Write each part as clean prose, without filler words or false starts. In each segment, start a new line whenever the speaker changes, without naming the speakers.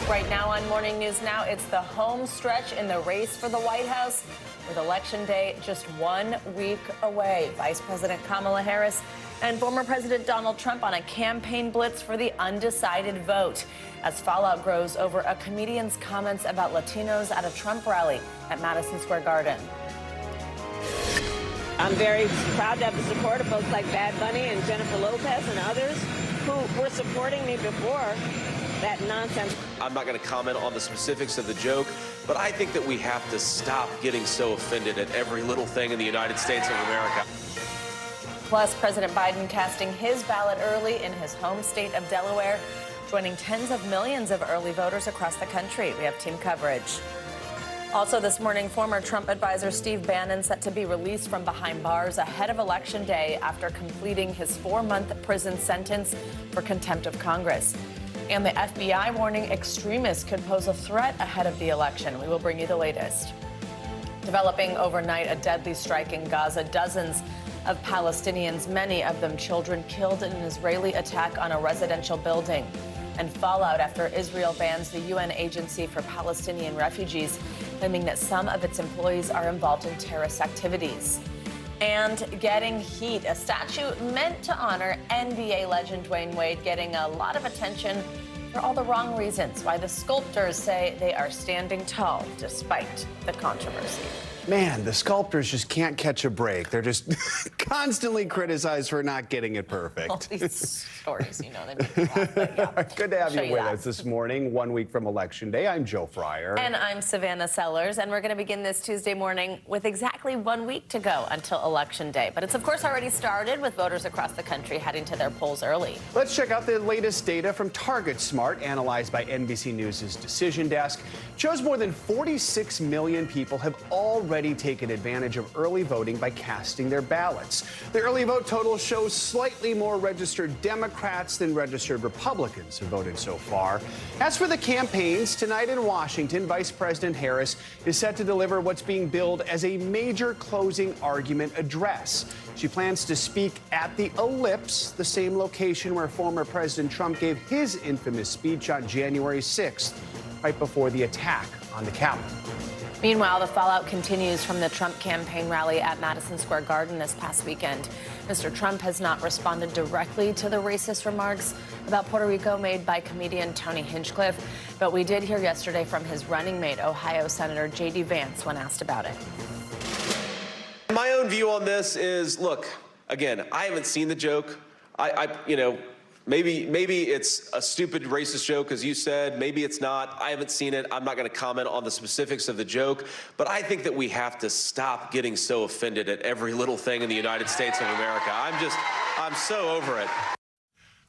Right now on Morning News Now, it's the home stretch in the race for the White House, with Election Day just 1 week away. Vice President Kamala Harris and former President Donald Trump on a campaign blitz for the undecided vote, as fallout grows over a comedian's comments about Latinos at a Trump rally at Madison Square Garden.
I'm very proud to have the support of folks like Bad Bunny and Jennifer Lopez and others who were supporting me before that nonsense.
I'm not going to comment on the specifics of the joke, but I think that we have to stop getting so offended at every little thing in the United States of America.
Plus, President Biden casting his ballot early in his home state of Delaware, joining tens of millions of early voters across the country. We have team coverage. Also this morning, former Trump advisor Steve Bannon set to be released from behind bars ahead of Election Day after completing his 4-month prison sentence for contempt of Congress. And the FBI warning extremists could pose a threat ahead of the election. We will bring you the latest. Developing overnight, a deadly strike in Gaza. Dozens of Palestinians, many of them children, killed in an Israeli attack on a residential building. And fallout after Israel bans the UN Agency for Palestinian Refugees, claiming that some of its employees are involved in terrorist activities. And getting heat, a statue meant to honor NBA legend Dwayne Wade getting a lot of attention for all the wrong reasons. Why the sculptors say they are standing tall despite the controversy.
Man, the sculptors just can't catch a break. They're just constantly criticized for not getting it perfect.
All these stories, you know, they make me laugh, but yeah.
Good to have you with us this morning, 1 week from Election Day. I'm Joe Fryer.
And I'm Savannah Sellers, and we're going to begin this Tuesday morning with exactly 1 week to go until Election Day. But it's, of course, already started with voters across the country heading to their polls early.
Let's check out the latest data from Target Smart, analyzed by NBC News' Decision Desk. Shows more than 46 million people have already taken advantage of early voting by casting their ballots. The early vote total shows slightly more registered Democrats than registered Republicans have voted so far. As for the campaigns, tonight in Washington, Vice President Harris is set to deliver what's being billed as a major closing argument address. She plans to speak at the Ellipse, the same location where former President Trump gave his infamous speech on January 6th, right before the attack on the Capitol.
Meanwhile, the fallout continues from the Trump campaign rally at Madison Square Garden this past weekend. Mr. Trump has not responded directly to the racist remarks about Puerto Rico made by comedian Tony Hinchcliffe, but we did hear yesterday from his running mate, Ohio Senator J.D. Vance, when asked about it.
My own view on this is, look, again, I haven't seen the joke. Maybe it's a stupid racist joke, as you said. Maybe it's not. I haven't seen it. I'm not going to comment on the specifics of the joke. But I think that we have to stop getting so offended at every little thing in the United States of America. I'm so over it.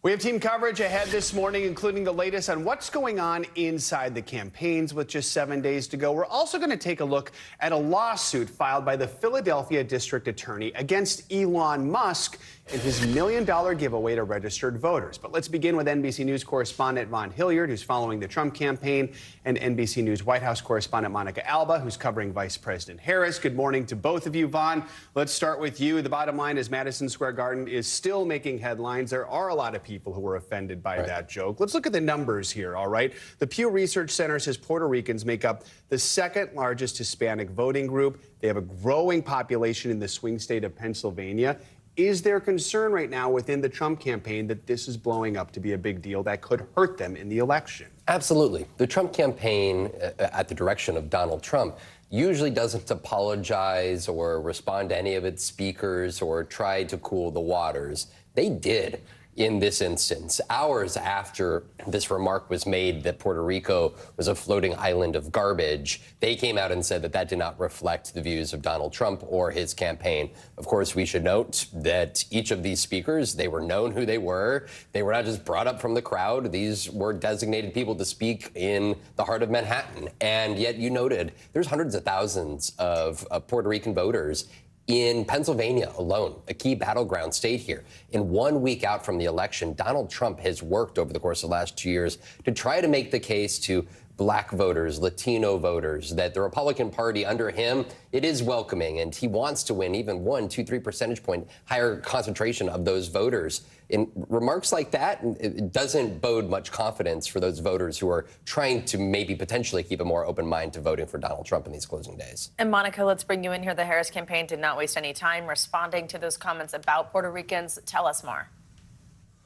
We have team coverage ahead this morning, including the latest on what's going on inside the campaigns with just 7 days to go. We're also going to take a look at a lawsuit filed by the Philadelphia District Attorney against Elon Musk and his $1 million giveaway to registered voters. But let's begin with NBC News correspondent Vaughn Hilliard, who's following the Trump campaign, and NBC News White House correspondent Monica Alba, who's covering Vice President Harris. Good morning to both of you. Vaughn, let's start with you. The bottom line is Madison Square Garden is still making headlines. There are a lot of people who were offended by that joke. Let's look at the numbers here, all right? The Pew Research Center says Puerto Ricans make up the second largest Hispanic voting group. They have a growing population in the swing state of Pennsylvania. Is there concern right now within the Trump campaign that this is blowing up to be a big deal that could hurt them in the election?
Absolutely. The Trump campaign, at the direction of Donald Trump, usually doesn't apologize or respond to any of its speakers or try to cool the waters. They did. In this instance, hours after this remark was made that Puerto Rico was a floating island of garbage, they came out and said that that did not reflect the views of Donald Trump or his campaign. Of course, we should note that each of these speakers, they were known who they were. They were not just brought up from the crowd. These were designated people to speak in the heart of Manhattan. And yet you noted there's hundreds of thousands of Puerto Rican voters in Pennsylvania alone, a key battleground state here. In 1 week out from the election, Donald Trump has worked over the course of the last 2 years to try to make the case to black voters, Latino voters, that the Republican Party under him, it is welcoming, and he wants to win even 1, 2, 3 percentage point higher concentration of those voters. In remarks like that, it doesn't bode much confidence for those voters who are trying to maybe potentially keep a more open mind to voting for Donald Trump in these closing days.
And Monica, let's bring you in here. The Harris campaign did not waste any time responding to those comments about Puerto Ricans. Tell us more.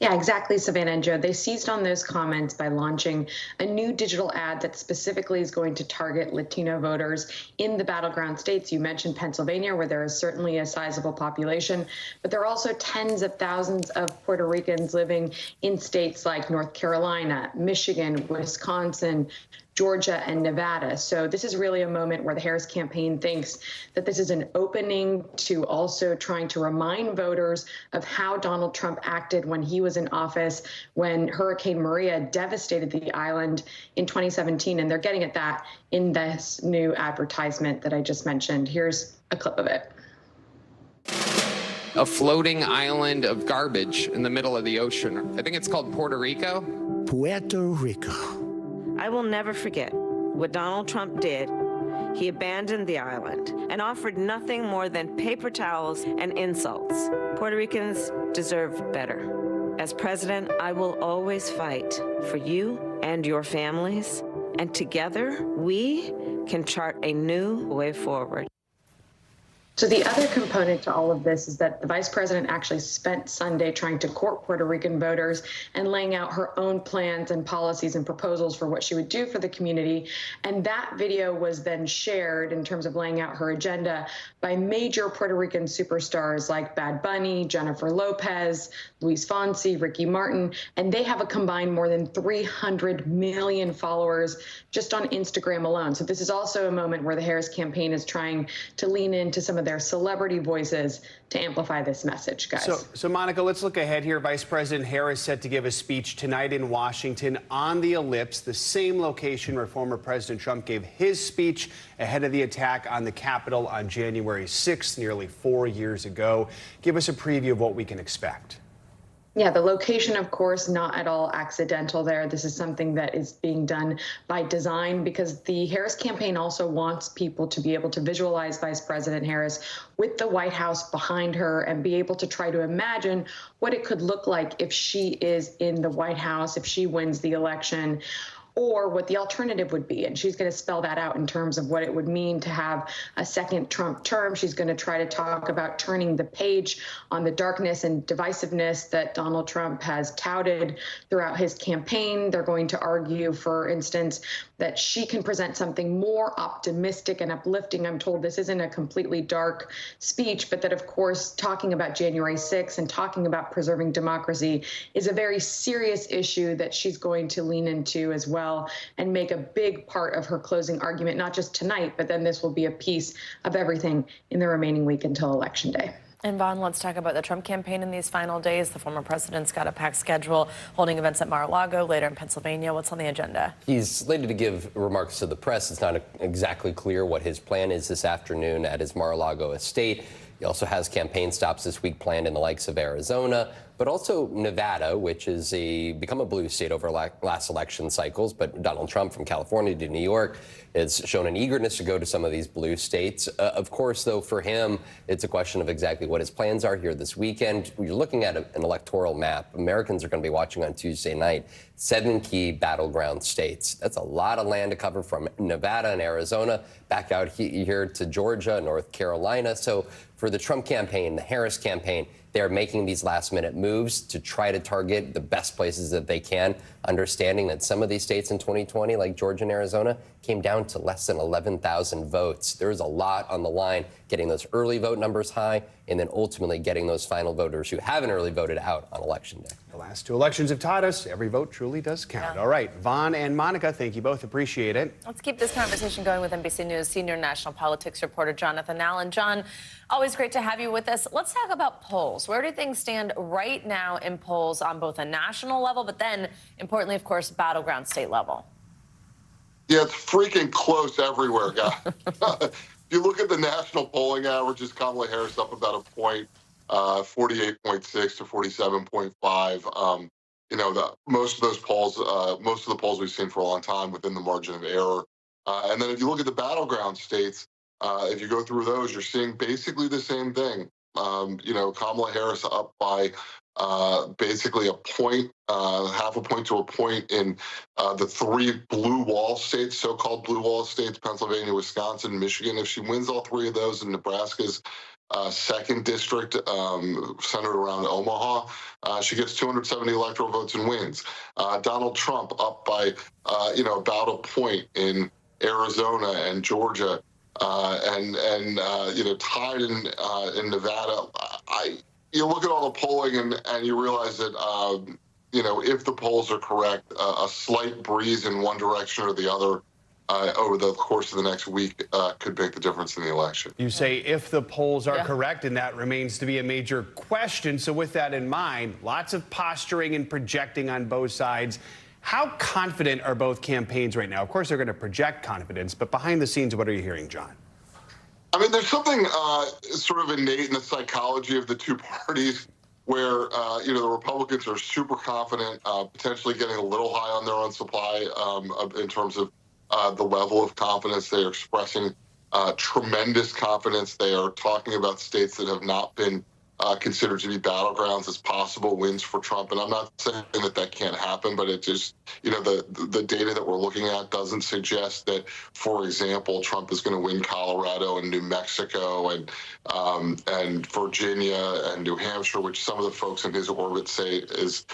Yeah, exactly, Savannah and Joe. They seized on those comments by launching a new digital ad that specifically is going to target Latino voters in the battleground states. You mentioned Pennsylvania, where there is certainly a sizable population, but there are also tens of thousands of Puerto Ricans living in states like North Carolina, Michigan, Wisconsin, Georgia, and Nevada. So this is really a moment where the Harris campaign thinks that this is an opening to also trying to remind voters of how Donald Trump acted when he was in office, when Hurricane Maria devastated the island in 2017. And they're getting at that in this new advertisement that I just mentioned. Here's a clip of it.
A floating island of garbage in the middle of the ocean. I think it's called Puerto Rico.
Puerto Rico.
I will never forget what Donald Trump did. He abandoned the island and offered nothing more than paper towels and insults. Puerto Ricans deserve better. As president, I will always fight for you and your families, and together we can chart a new way forward.
So the other component to all of this is that the vice president actually spent Sunday trying to court Puerto Rican voters and laying out her own plans and policies and proposals for what she would do for the community. And that video was then shared in terms of laying out her agenda by major Puerto Rican superstars like Bad Bunny, Jennifer Lopez, Luis Fonsi, Ricky Martin, and they have a combined more than 300 million followers just on Instagram alone. So this is also a moment where the Harris campaign is trying to lean into some of their celebrity voices to amplify this message, guys.
So Monica, let's look ahead here. Vice President Harris set to give a speech tonight in Washington on the Ellipse, the same location where former President Trump gave his speech ahead of the attack on the Capitol on January 6th, nearly 4 years ago. Give us a preview of what we can expect.
Yeah, the location, of course, not at all accidental there. This is something that is being done by design because the Harris campaign also wants people to be able to visualize Vice President Harris with the White House behind her and be able to try to imagine what it could look like if she is in the White House, if she wins the election, or what the alternative would be. And she's going to spell that out in terms of what it would mean to have a second Trump term. She's going to try to talk about turning the page on the darkness and divisiveness that Donald Trump has touted throughout his campaign. They're going to argue, for instance, that she can present something more optimistic and uplifting. I'm told this isn't a completely dark speech, but that, of course, talking about January 6th and talking about preserving democracy is a very serious issue that she's going to lean into as well and make a big part of her closing argument, not just tonight, but then this will be a piece of everything in the remaining week until Election Day.
And Vaughn, let's talk about the Trump campaign in these final days. The former president's got a packed schedule, holding events at Mar-a-Lago, later in Pennsylvania. What's on the agenda?
He's slated to give remarks to the press. It's not exactly clear what his plan is this afternoon at his Mar-a-Lago estate. He also has campaign stops this week planned in the likes of Arizona, but also Nevada, which is become a blue state over last election cycles. But Donald Trump from California to New York has shown an eagerness to go to some of these blue states. Of course, though, for him, it's a question of exactly what his plans are here this weekend. You're looking at an electoral map. Americans are going to be watching on Tuesday night 7 key battleground states. That's a lot of land to cover from Nevada and Arizona back out here to Georgia, North Carolina. So for the Trump campaign, the Harris campaign, they're making these last-minute moves to try to target the best places that they can, understanding that some of these states in 2020, like Georgia and Arizona, came down to less than 11,000 votes. There's a lot on the line, getting those early vote numbers high, and then ultimately getting those final voters who haven't early voted out on Election Day.
The last 2 elections have taught us every vote truly does count.
Yeah.
All right, Vaughn and Monica, thank you both. Appreciate it.
Let's keep this conversation going with NBC News senior national politics reporter Jonathan Allen. John, always great to have you with us. Let's talk about polls. Where do things stand right now in polls on both a national level, but then, importantly, of course, battleground state level?
Yeah, it's freaking close everywhere, guys. If you look at the national polling averages, Kamala Harris up about a point, 48.6 to 47.5. most of those polls, most of the polls we've seen for a long time within the margin of error. And then if you look at the battleground states, if you go through those, you're seeing basically the same thing. Kamala Harris up by basically a point, half a point to a point in the 3 blue wall states, so-called blue wall states, Pennsylvania, Wisconsin, Michigan. If she wins all 3 of those in Nebraska's 2nd district, centered around Omaha, she gets 270 electoral votes and wins. Donald Trump up by, about a point in Arizona and Georgia, and tied in Nevada. You look at all the polling and you realize that, if the polls are correct, a slight breeze in one direction or the other over the course of the next week could make the difference in the election.
You say if the polls are correct, and that remains to be a major question. So with that in mind, lots of posturing and projecting on both sides. How confident are both campaigns right now? Of course, they're going to project confidence, but behind the scenes, what are you hearing, John?
I mean, there's something sort of innate in the psychology of the two parties where, the Republicans are super confident, potentially getting a little high on their own supply in terms of the level of confidence. They are expressing tremendous confidence. They are talking about states that have not been considered to be battlegrounds as possible wins for Trump. And I'm not saying that that can't happen, but it just, the data that we're looking at doesn't suggest that, for example, Trump is going to win Colorado and New Mexico and Virginia and New Hampshire, which some of the folks in his orbit say is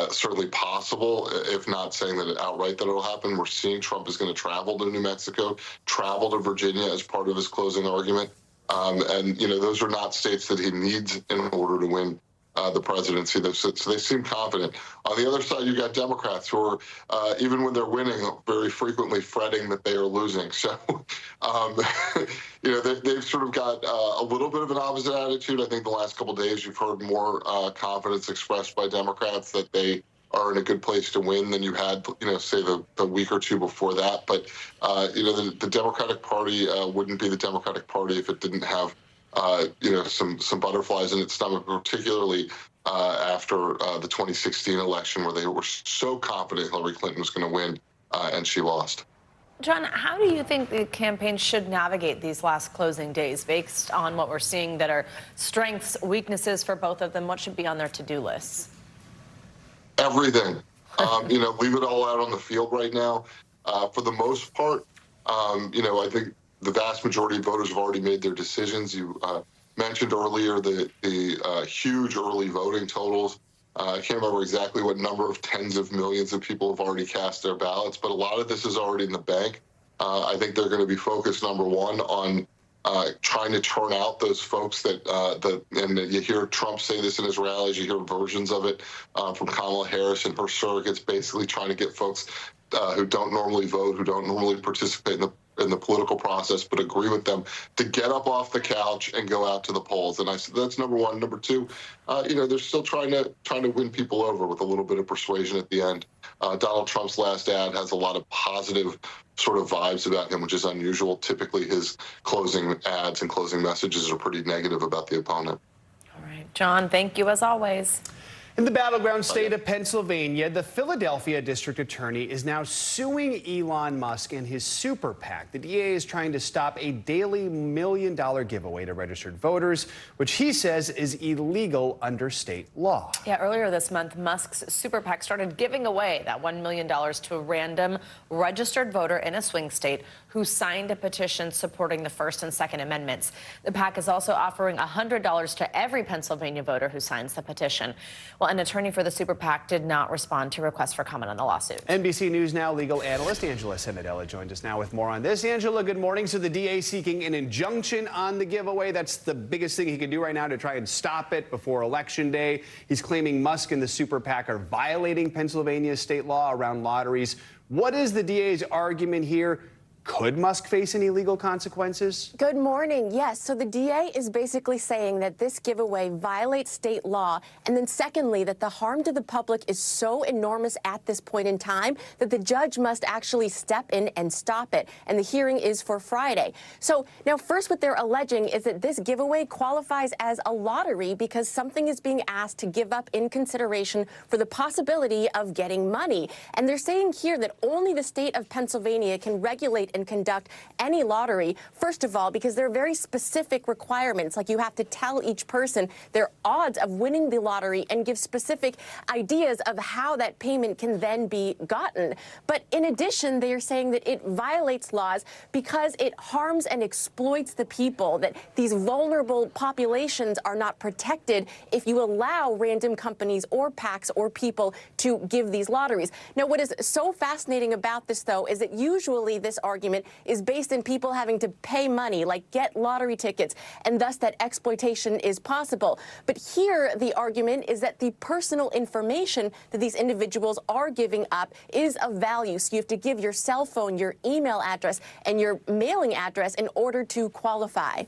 certainly possible, if not saying that outright that it'll happen. We're seeing Trump is going to travel to New Mexico, travel to Virginia as part of his closing argument. Those are not states that he needs in order to win the presidency. So they seem confident. On the other side, you got Democrats who are, even when they're winning, very frequently fretting that they are losing. So, they've sort of got a little bit of an opposite attitude. I think the last couple of days you've heard more confidence expressed by Democrats that they are in a good place to win than you had, say the week or two before that. But, the Democratic Party wouldn't be the Democratic Party if it didn't have, some butterflies in its stomach, particularly after the 2016 election where they were so confident Hillary Clinton was going to win and she lost.
John, how do you think the campaign should navigate these last closing days based on what we're seeing that are strengths, weaknesses for both of them? What should be on their to-do lists?
Everything. Leave it all out on the field right now. For the most part, I think the vast majority of voters have already made their decisions. You mentioned earlier the huge early voting totals. I can't remember exactly what number of tens of millions of people have already cast their ballots, but a lot of this is already in the bank. I think they're going to be focused, number one, on trying to turn out those folks and you hear Trump say this in his rallies, you hear versions of it from Kamala Harris and her surrogates, basically trying to get folks who don't normally vote, who don't normally participate in the political process, but agree with them, to get up off the couch and go out to the polls. And I said that's number one. Number two, they're still trying to win people over with a little bit of persuasion at the end. Donald Trump's last ad has a lot of positive sort of vibes about him, which is unusual. Typically, his closing ads and closing messages are pretty negative about the opponent.
All right, John, thank you as always.
In the battleground state of Pennsylvania, the Philadelphia district attorney is now suing Elon Musk and his super PAC. The DA is trying to stop a daily $1 million giveaway to registered voters, which he says is illegal under state law.
Yeah, earlier this month, Musk's super PAC started giving away that $1 million to a random registered voter in a swing state who signed a petition supporting the First and Second Amendments. The PAC is also offering $100 to every Pennsylvania voter who signs the petition. Well, an attorney for the super PAC did not respond to requests for comment on the lawsuit.
NBC News Now legal analyst Angela Senadella joins us now with more on this. Angela, good morning. So the DA seeking an injunction on the giveaway. That's the biggest thing he can do right now to try and stop it before Election Day. He's claiming Musk and the super PAC are violating Pennsylvania state law around lotteries. What is the DA's argument here? Could Musk face any legal consequences?
Good morning. Yes, so the DA is basically saying that this giveaway violates state law, and then secondly, that the harm to the public is so enormous at this point in time that the judge must actually step in and stop it, and the hearing is for Friday. So now first what they're alleging is that this giveaway qualifies as a lottery because something is being asked to give up in consideration for the possibility of getting money. And they're saying here that only the state of Pennsylvania can regulate and conduct any lottery, first of all, because there are very specific requirements, like you have to tell each person their odds of winning the lottery and give specific ideas of how that payment can then be gotten. But in addition, they are saying that it violates laws because it harms and exploits the people, that these vulnerable populations are not protected if you allow random companies or PACs or people to give these lotteries. Now, what is so fascinating about this, though, is that usually this argument is based in people having to pay money, like get lottery tickets, and thus that exploitation is possible. But here, the argument is that the personal information that these individuals are giving up is of value. So you have to give your cell phone, your email address, and your mailing address in order to qualify.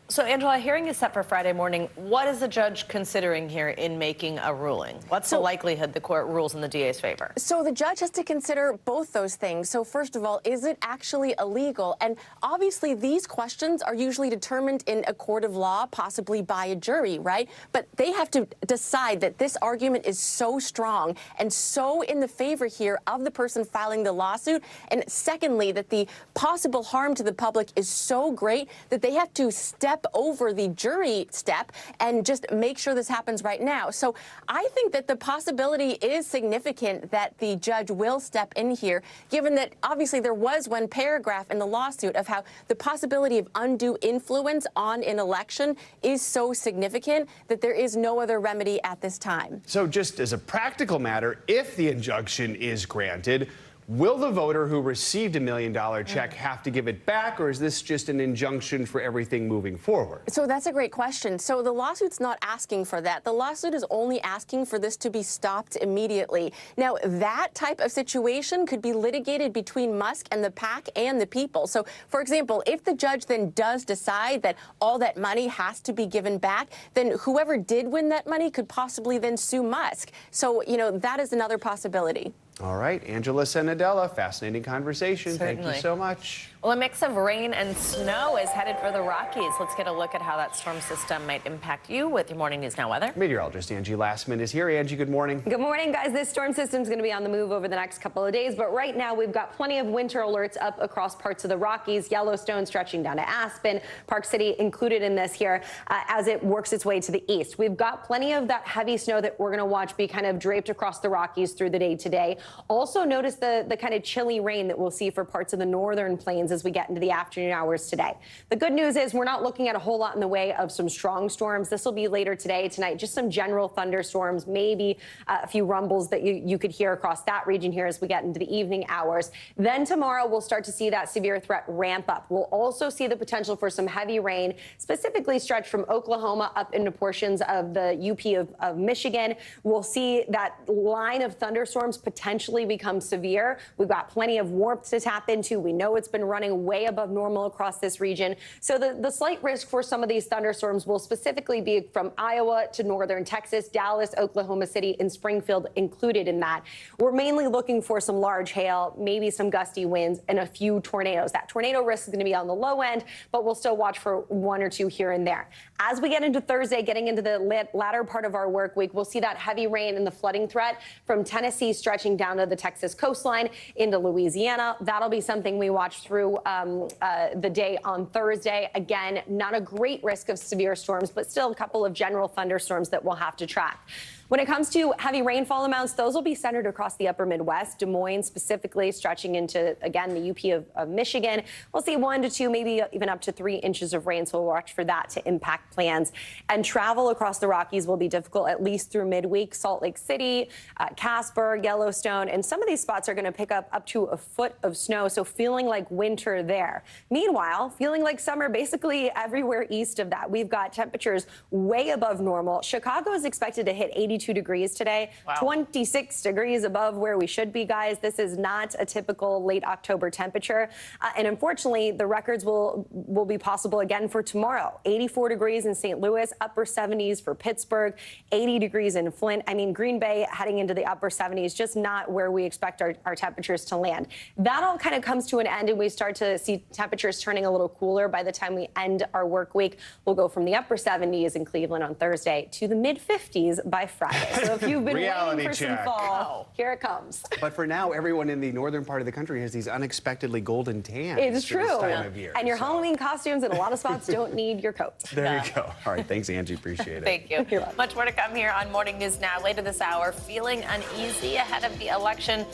So, Angela, hearing is set for Friday morning. What is the judge considering here in making a ruling? What's the likelihood the court rules in the DA's favor?
So the judge has to consider both those things. So first of all, is it actually illegal? And obviously these questions are usually determined in a court of law, possibly by a jury, right? But they have to decide that this argument is so strong and so in the favor here of the person filing the lawsuit. And secondly, that the possible harm to the public is so great that they have to step over the jury step and just make sure this happens right now. So I think that the possibility is significant that the judge will step in here, given that obviously there was one paragraph in the lawsuit of how the possibility of undue influence on an election is so significant that there is no other remedy at this time.
So just as a practical matter, if the injunction is granted, will the voter who received $1 million check have to give it back, or is this just an injunction for everything moving forward?
So that's a great question. So the lawsuit's not asking for that. The lawsuit is only asking for this to be stopped immediately. Now, that type of situation could be litigated between Musk and the PAC and the people. So, for example, if the judge then does decide that all that money has to be given back, then whoever did win that money could possibly then sue Musk. So, you know, that is another possibility.
All right, Angela Senadella, fascinating conversation.
Certainly.
Thank you so much.
Well, a mix of rain and snow is headed for the Rockies. Let's get a look at how that storm system might impact you with your Morning News Now weather.
Meteorologist Angie Lastman is here. Angie, good morning.
Good morning, guys. This storm system is going to be on the move over the next couple of days, but right now we've got plenty of winter alerts up across parts of the Rockies, Yellowstone stretching down to Aspen, Park City included in this here as it works its way to the east. We've got plenty of that heavy snow that we're going to watch be kind of draped across the Rockies through the day today. Also notice the kind of chilly rain that we'll see for parts of the northern plains as we get into the afternoon hours today. The good news is we're not looking at a whole lot in the way of some strong storms. This will be later today, tonight, just some general thunderstorms, maybe a few rumbles that you could hear across that region here as we get into the evening hours. Then tomorrow we'll start to see that severe threat ramp up. We'll also see the potential for some heavy rain, specifically stretched from Oklahoma up into portions of the UP of Michigan. We'll see that line of thunderstorms potentially become severe. We've got plenty of warmth to tap into. We know it's been running way above normal across this region. So the slight risk for some of these thunderstorms will specifically be from Iowa to northern Texas, Dallas, Oklahoma City, and Springfield included in that. We're mainly looking for some large hail, maybe some gusty winds, and a few tornadoes. That tornado risk is going to be on the low end, but we'll still watch for one or two here and there. As we get into Thursday, getting into the latter part of our work week, we'll see that heavy rain and the flooding threat from Tennessee stretching down to the Texas coastline into Louisiana. That'll be something we watch through the day on Thursday. Again, not a great risk of severe storms, but still a couple of general thunderstorms that we'll have to track. When it comes to heavy rainfall amounts, those will be centered across the upper Midwest, Des Moines specifically, stretching into, again, the UP of Michigan. We'll see 1 to 2, maybe even up to 3 inches of rain, so we'll watch for that to impact plans. And travel across the Rockies will be difficult at least through midweek. Salt Lake City, Casper, Yellowstone, and some of these spots are going to pick up to a foot of snow, so feeling like winter there. Meanwhile, feeling like summer basically everywhere east of that. We've got temperatures way above normal. Chicago is expected to hit 80 92 degrees today,
Wow.
26 degrees above where we should be, guys. This is not a typical late October temperature. And unfortunately, the records will be possible again for tomorrow. 84 degrees in St. Louis, upper 70s for Pittsburgh, 80 degrees in Flint. I mean, Green Bay heading into the upper 70s, just not where we expect our temperatures to land. That all kind of comes to an end, and we start to see temperatures turning a little cooler by the time we end our work week. We'll go from the upper 70s in Cleveland on Thursday to the mid-50s by Friday. So if you've been waiting for some fall, here it comes.
But for now, everyone in the northern part of the country has these unexpectedly golden tans.
It's
for
true.
This time of year,
and your Halloween costumes in a lot of spots don't need your coat.
There you go. All right, thanks, Angie. Appreciate it.
Thank you. Much more to come here on Morning News Now. Later this hour, feeling uneasy ahead of the election.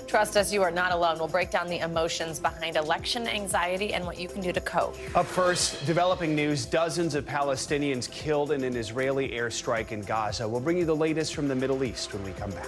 Trust us, you are not alone. We'll break down the emotions behind election anxiety and what you can do to cope.
Up first, developing news. Dozens of Palestinians killed in an Israeli airstrike in Gaza. We'll bring you the latest from the Middle East when we come back.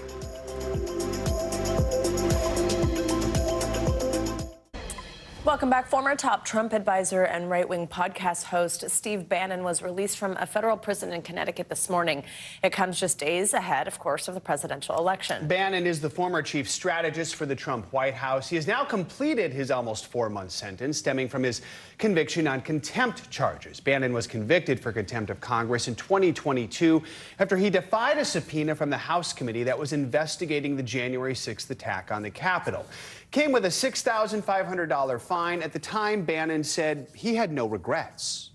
Welcome back. Former top Trump advisor and right-wing podcast host Steve Bannon was released from a federal prison in Connecticut this morning. It comes just days ahead, of course, of the presidential election.
Bannon is the former chief strategist for the Trump White House. He has now completed his almost 4-month sentence stemming from his conviction on contempt charges. Bannon was convicted for contempt of Congress in 2022 after he defied a subpoena from the House committee that was investigating the January 6th attack on the Capitol. Came with a $6,500 fine. At the time, Bannon said he had no regrets.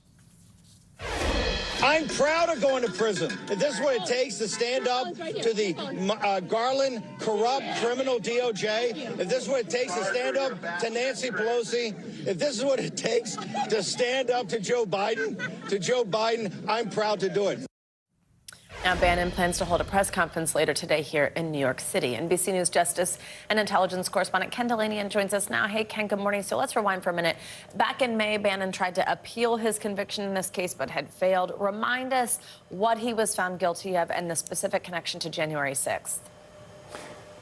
I'm proud of going to prison. If this is what it takes to stand up to the Garland, corrupt, criminal DOJ, if this is what it takes to stand up to Nancy Pelosi, if this is what it takes to stand up to Joe Biden, I'm proud to do it.
Now, Bannon plans to hold a press conference later today here in New York City. NBC News Justice and Intelligence correspondent Ken Delaney joins us now. Hey, Ken, good morning. So let's rewind for a minute. Back in May, Bannon tried to appeal his conviction in this case, but had failed. Remind us what he was found guilty of and the specific connection to January 6th.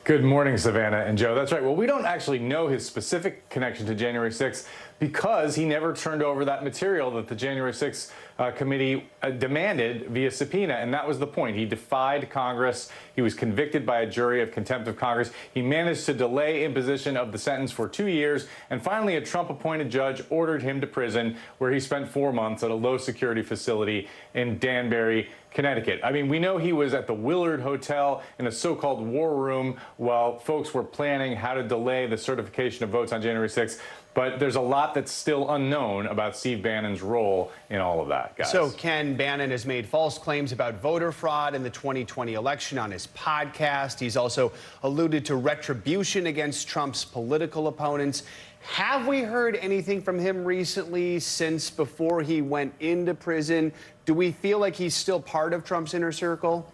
Good morning, Savannah and Joe. That's right. Well, we don't actually know his specific connection to January 6th because he never turned over that material that the January 6th committee demanded via subpoena. And that was the point. He defied Congress. He was convicted by a jury of contempt of Congress. He managed to delay imposition of the sentence for 2 years. And finally, a Trump-appointed judge ordered him to prison, where he spent 4 months at a low-security facility in Danbury, Connecticut. I mean, we know he was at the Willard Hotel in a so-called war room while folks were planning how to delay the certification of votes on January 6th. But there's a lot that's still unknown about Steve Bannon's role in all of that, guys.
So, Ken, Bannon has made false claims about voter fraud in the 2020 election on his podcast. He's also alluded to retribution against Trump's political opponents. Have we heard anything from him recently since before he went into prison? Do we feel like he's still part of Trump's inner circle?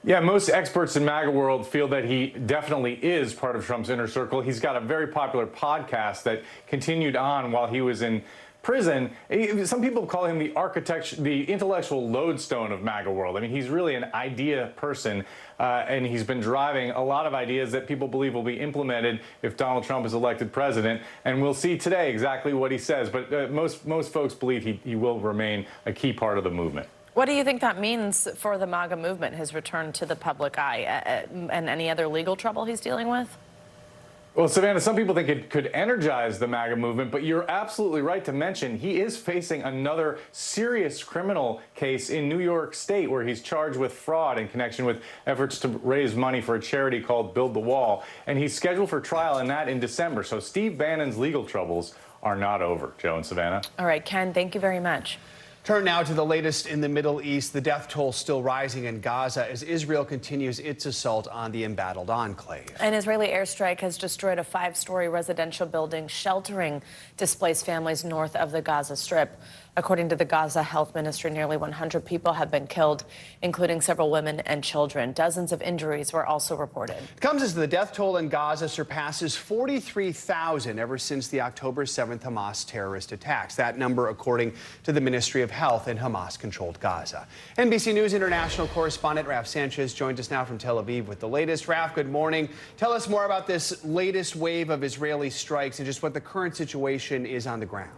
Yeah, most experts in MAGA world feel that he definitely is part of Trump's inner circle. He's got a very popular podcast that continued on while he was in prison. Some people call him the intellectual lodestone of MAGA world. I mean, he's really an idea person, and he's been driving a lot of ideas that people believe will be implemented if Donald Trump is elected president. And we'll see today exactly what he says. But most folks believe he will remain a key part of the movement.
What do you think that means for the MAGA movement, his return to the public eye, and any other legal trouble he's dealing with?
Well, Savannah, some people think it could energize the MAGA movement, but you're absolutely right to mention he is facing another serious criminal case in New York State where he's charged with fraud in connection with efforts to raise money for a charity called Build the Wall. And he's scheduled for trial in that in December. So Steve Bannon's legal troubles are not over. Joe and Savannah.
All right, Ken, thank you very much.
Turn now to the latest in the Middle East. The death toll still rising in Gaza as Israel continues its assault on the embattled enclave.
An Israeli airstrike has destroyed a 5-story residential building sheltering displaced families north of the Gaza Strip. According to the Gaza Health Ministry, nearly 100 people have been killed, including several women and children. Dozens of injuries were also reported.
It comes as the death toll in Gaza surpasses 43,000 ever since the October 7th Hamas terrorist attacks. That number, according to the Ministry of Health in Hamas-controlled Gaza. NBC News international correspondent Raf Sanchez joins us now from Tel Aviv with the latest. Raf, good morning. Tell us more about this latest wave of Israeli strikes and just what the current situation is on the ground.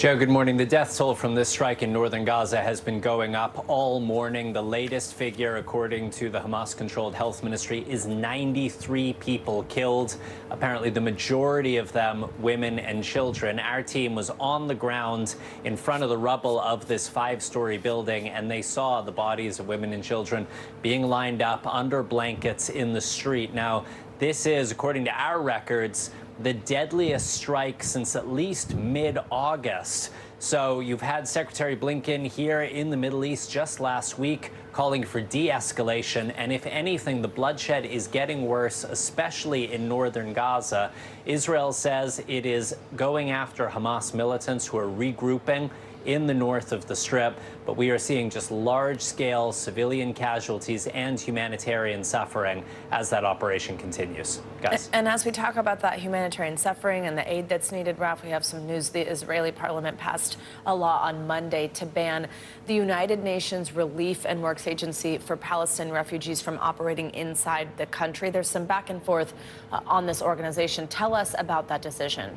Joe, good morning. The death toll from this strike in northern Gaza has been going up all morning. The latest figure, according to the Hamas-controlled health ministry, is 93 people killed. Apparently, the majority of them women and children. Our team was on the ground in front of the rubble of this 5-story building, and they saw the bodies of women and children being lined up under blankets in the street. Now, this is, according to our records, the deadliest strike since at least mid-August. So you've had Secretary Blinken here in the Middle East just last week calling for de-escalation. And if anything, the bloodshed is getting worse, especially in northern Gaza. Israel says it is going after Hamas militants who are regrouping in the north of the Strip, but we are seeing just large-scale civilian casualties and humanitarian suffering as that operation continues. Guys.
And as we talk about that humanitarian suffering and the aid that's needed, Ralph, we have some news. The Israeli parliament passed a law on Monday to ban the United Nations Relief and Works Agency for Palestinian refugees from operating inside the country. There's some back and forth on this organization. Tell us about that decision.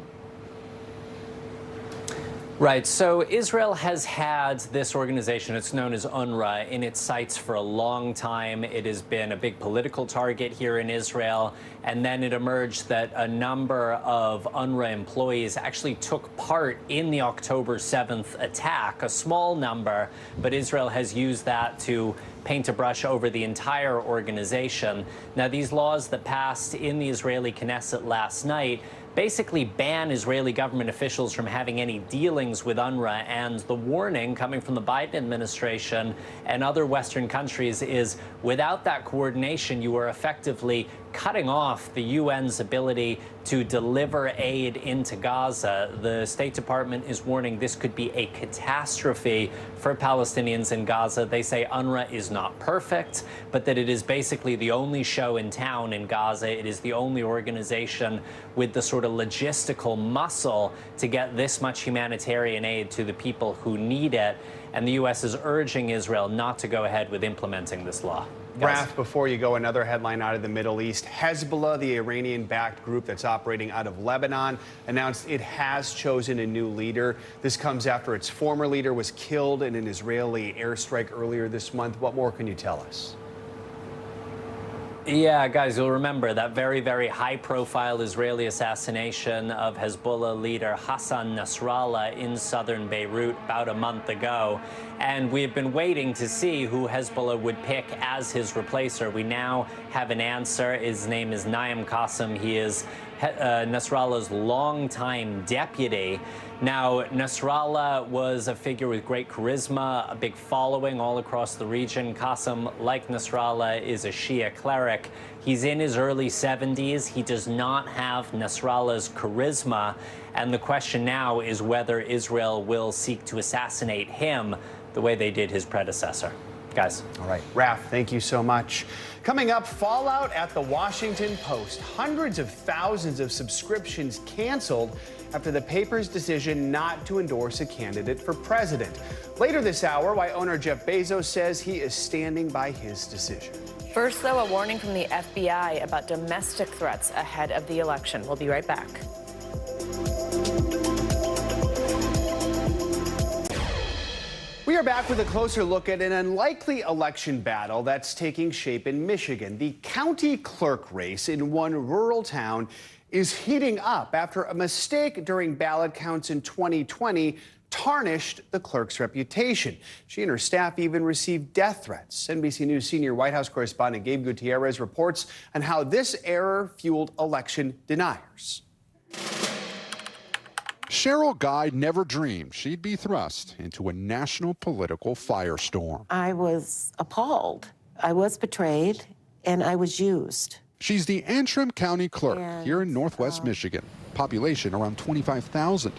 Right. So Israel has had this organization, it's known as UNRWA, in its sights for a long time. It has been a big political target here in Israel. And then it emerged that a number of UNRWA employees actually took part in the October 7th attack, a small number, but Israel has used that to paint a brush over the entire organization. Now, these laws that passed in the Israeli Knesset last night basically ban Israeli government officials from having any dealings with UNRWA. And the warning coming from the Biden administration and other Western countries is without that coordination, you are effectively cutting off the UN's ability to deliver aid into Gaza. The State Department is warning this could be a catastrophe for Palestinians in Gaza. They say UNRWA is not perfect, but that it is basically the only show in town in Gaza. It is the only organization with the sort of logistical muscle to get this much humanitarian aid to the people who need it. And the U.S. is urging Israel not to go ahead with implementing this law.
Raph, before you go, another headline out of the Middle East. Hezbollah, the Iranian-backed group that's operating out of Lebanon, announced it has chosen a new leader. This comes after its former leader was killed in an Israeli airstrike earlier this month. What more can you tell us?
Yeah, guys, you'll remember that very, very high-profile Israeli assassination of Hezbollah leader Hassan Nasrallah in southern Beirut about a month ago. And we've been waiting to see who Hezbollah would pick as his replacer. We now have an answer. His name is Naim Qassem. He is Nasrallah's longtime deputy. Now, Nasrallah was a figure with great charisma, a big following all across the region. Qassem, like Nasrallah, is a Shia cleric. He's in his early 70s. He does not have Nasrallah's charisma. And the question now is whether Israel will seek to assassinate him the way they did his predecessor. Guys.
All right. Raph, thank you so much. Coming up, fallout at the Washington Post. Hundreds of thousands of subscriptions canceled after the paper's decision not to endorse a candidate for president. Later this hour, why owner Jeff Bezos says he is standing by his decision.
First, though, a warning from the FBI about domestic threats ahead of the election. We'll be right back.
We are back with a closer look at an unlikely election battle that's taking shape in Michigan. The county clerk race in one rural town is heating up after a mistake during ballot counts in 2020 tarnished the clerk's reputation. She and her staff even received death threats. NBC News senior White House correspondent Gabe Gutierrez reports on how this error fueled election deniers.
Cheryl Guy never dreamed she'd be thrust into a national political firestorm.
I was appalled. I was betrayed, and I was used.
She's the Antrim County Clerk here in Northwest Michigan. Population around 25,000.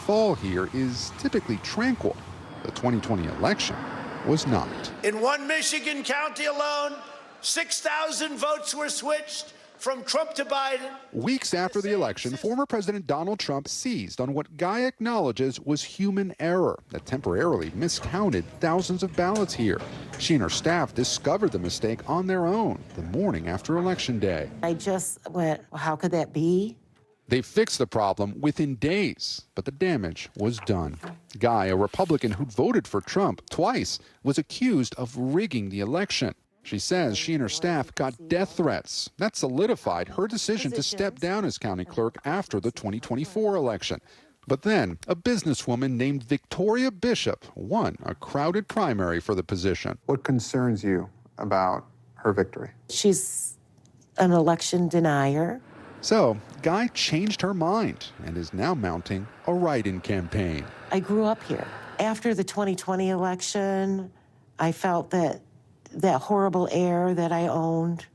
Fall here is typically tranquil. The 2020 election was not.
In one Michigan county alone, 6,000 votes were switched from Trump to Biden.
Weeks after the election, former President Donald Trump seized on what Guy acknowledges was human error that temporarily miscounted thousands of ballots here. She and her staff discovered the mistake on their own the morning after Election Day.
I just went, well, how could that be?
They fixed the problem within days, but the damage was done. Guy, a Republican who'd voted for Trump twice, was accused of rigging the election. She says she and her staff got death threats. That solidified her decision to step down as county clerk after the 2024 election. But then, a businesswoman named Victoria Bishop won a crowded primary for the position.
What concerns you about her victory?
She's an election denier.
So, Guy changed her mind and is now mounting a write-in campaign.
I grew up here. After the 2020 election, I felt that that horrible air that I owned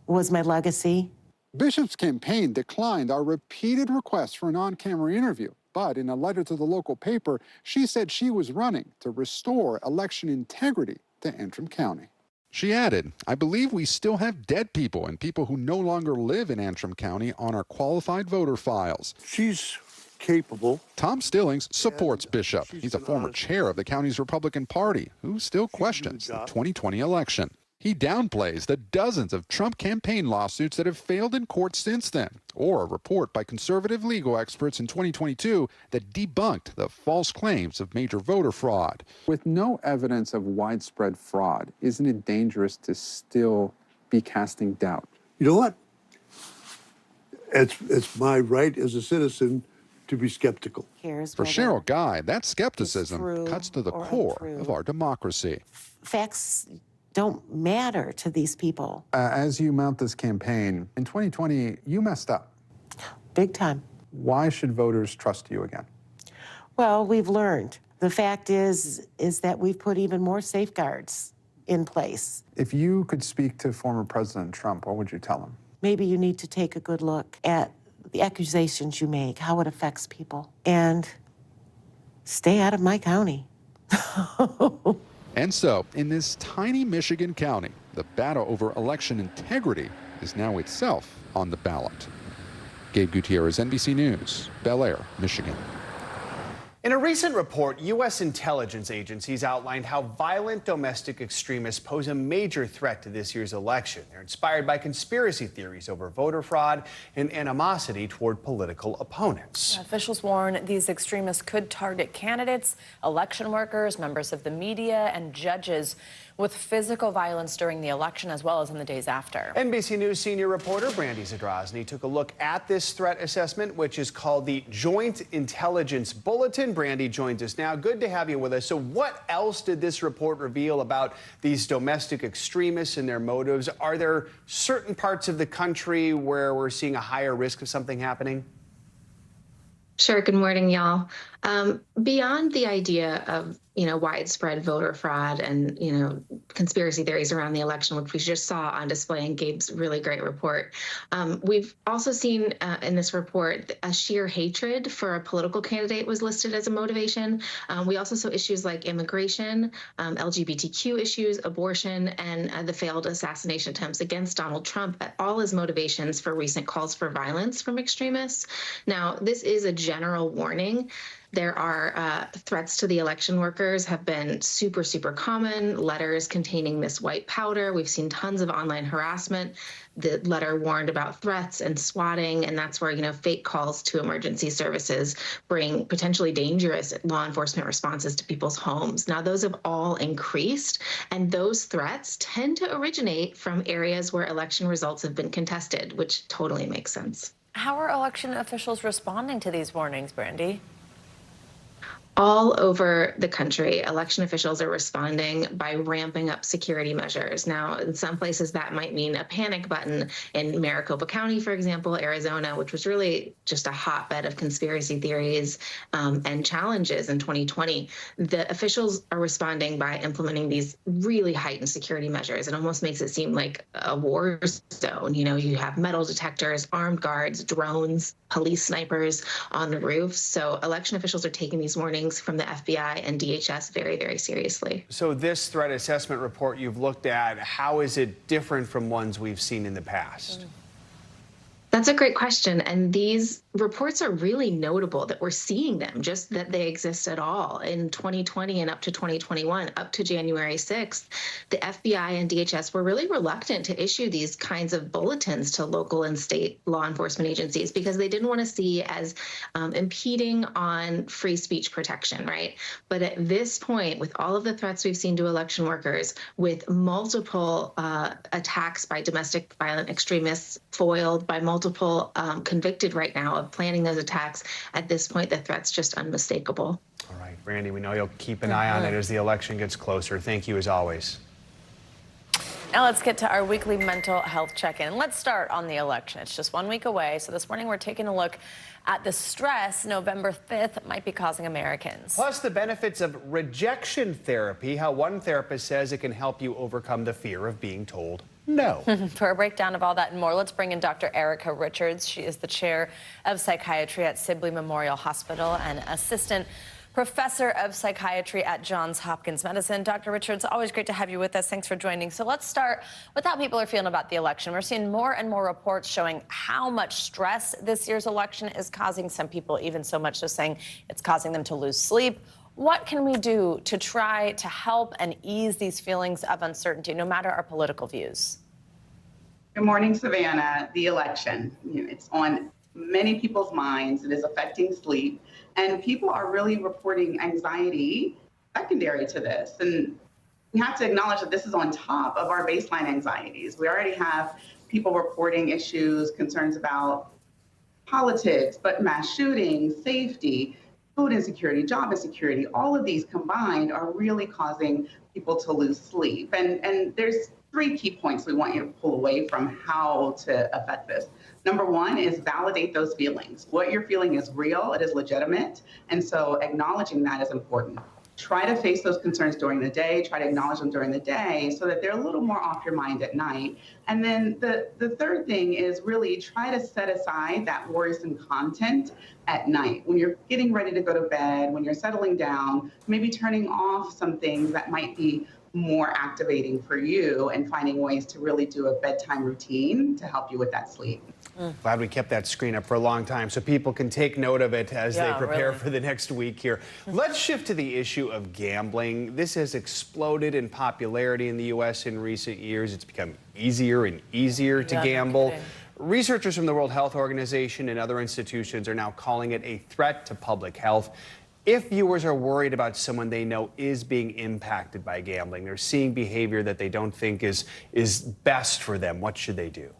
was my legacy.
Bishop's campaign declined our repeated requests for an on-camera interview, but in a letter to the local paper, she said she was running to restore election integrity to Antrim County. She added, "I believe we still have dead people and people who no longer live in Antrim County on our qualified voter files."
She's capable.
Tom Stillings supports Bishop. He's a former chair of the county's Republican Party who still questions the 2020 election. He downplays the dozens of Trump campaign lawsuits that have failed in court since then, or a report by conservative legal experts in 2022 that debunked the false claims of major voter fraud.
With no evidence of widespread fraud, isn't it dangerous to still be casting doubt?
You know what? It's my right as a citizen to be skeptical.
For Cheryl Guy, that skepticism cuts to the core of our democracy.
Facts don't matter to these people.
As you mount this campaign, in 2020, you messed up.
Big time.
Why should voters trust you again?
Well, we've learned. The fact is that we've put even more safeguards in place.
If you could speak to former President Trump, what would you tell him?
Maybe you need to take a good look at the accusations you make, how it affects people, and stay out of my county.
And so, in this tiny Michigan county, the battle over election integrity is now itself on the ballot. Gabe Gutierrez, NBC News, Bel Air, Michigan.
In a recent report, U.S. intelligence agencies outlined how violent domestic extremists pose a major threat to this year's election. They're inspired by conspiracy theories over voter fraud and animosity toward political opponents.
Officials warn these extremists could target candidates, election workers, members of the media, and judges with physical violence during the election as well as in the days after.
NBC News senior reporter Brandy Zadrozny took a look at this threat assessment, which is called the Joint Intelligence Bulletin. Brandy joins us now. Good to have you with us. So what else did this report reveal about these domestic extremists and their motives? Are there certain parts of the country where we're seeing a higher risk of something happening?
Sure. Good morning, y'all. Beyond the idea of, widespread voter fraud and, conspiracy theories around the election, which we just saw on display in Gabe's really great report, we've also seen in this report a sheer hatred for a political candidate was listed as a motivation. We also saw issues like immigration, LGBTQ issues, abortion, and the failed assassination attempts against Donald Trump, all as motivations for recent calls for violence from extremists. Now, this is a general warning. There are threats to the election workers have been super, super common. Letters containing this white powder. We've seen tons of online harassment. The letter warned about threats and swatting, and that's where, fake calls to emergency services bring potentially dangerous law enforcement responses to people's homes. Now, those have all increased, and those threats tend to originate from areas where election results have been contested, which totally makes sense.
How are election officials responding to these warnings, Brandy?
All over the country, election officials are responding by ramping up security measures. Now, in some places that might mean a panic button. In Maricopa County, for example, Arizona, which was really just a hotbed of conspiracy theories and challenges in 2020, the officials are responding by implementing these really heightened security measures. It almost makes it seem like a war zone. You have metal detectors, armed guards, drones, police snipers on the roofs. So election officials are taking these warnings from the FBI and DHS very, very seriously.
So this threat assessment report you've looked at, how is it different from ones we've seen in the past?
That's a great question. And these reports are really notable that we're seeing them, just that they exist at all. In 2020 and up to 2021, up to January 6th, the FBI and DHS were really reluctant to issue these kinds of bulletins to local and state law enforcement agencies because they didn't want to see as impeding on free speech protection, right? But at this point, with all of the threats we've seen to election workers, with multiple attacks by domestic violent extremists foiled by multiple convicted right now of planning those attacks, at this point, the threat's just unmistakable.
All right, Brandy, we know you'll keep an eye on it as the election gets closer. Thank you as always.
Now let's get to our weekly mental health check-in. Let's start on the election. It's just 1 week away, so this morning we're taking a look at the stress November 5th might be causing Americans.
Plus the benefits of rejection therapy, how one therapist says it can help you overcome the fear of being told no.
For a breakdown of all that and more, let's bring in Dr. Erica Richards. She is the chair of psychiatry at Sibley Memorial Hospital and assistant professor of psychiatry at Johns Hopkins Medicine. Dr. Richards, always great to have you with us. Thanks for joining. So let's start with how people are feeling about the election. We're seeing more and more reports showing how much stress this year's election is causing. Some people even so much so saying it's causing them to lose sleep. What can we do to try to help and ease these feelings of uncertainty, no matter our political views?
Good morning, Savannah. The election, it's on many people's minds. It is affecting sleep. And people are really reporting anxiety secondary to this. And we have to acknowledge that this is on top of our baseline anxieties. We already have people reporting issues, concerns about politics, but mass shootings, safety, food insecurity, job insecurity, all of these combined are really causing people to lose sleep. And there's 3 key points we want you to pull away from how to affect this. Number 1 is validate those feelings. What you're feeling is real, it is legitimate, and so acknowledging that is important. Try to face those concerns during the day, try to acknowledge them during the day so that they're a little more off your mind at night. And then the third thing is really try to set aside that worrisome content at night. When you're getting ready to go to bed, when you're settling down, maybe turning off some things that might be more activating for you and finding ways to really do a bedtime routine to help you with that sleep.
Glad we kept that screen up for a long time so people can take note of it as they prepare for the next week here. Let's shift to the issue of gambling. This has exploded in popularity in the U.S. in recent years. It's become easier and easier to gamble. Researchers from the World Health Organization and other institutions are now calling it a threat to public health. If viewers are worried about someone they know is being impacted by gambling, they're seeing behavior that they don't think is best for them, what should they do?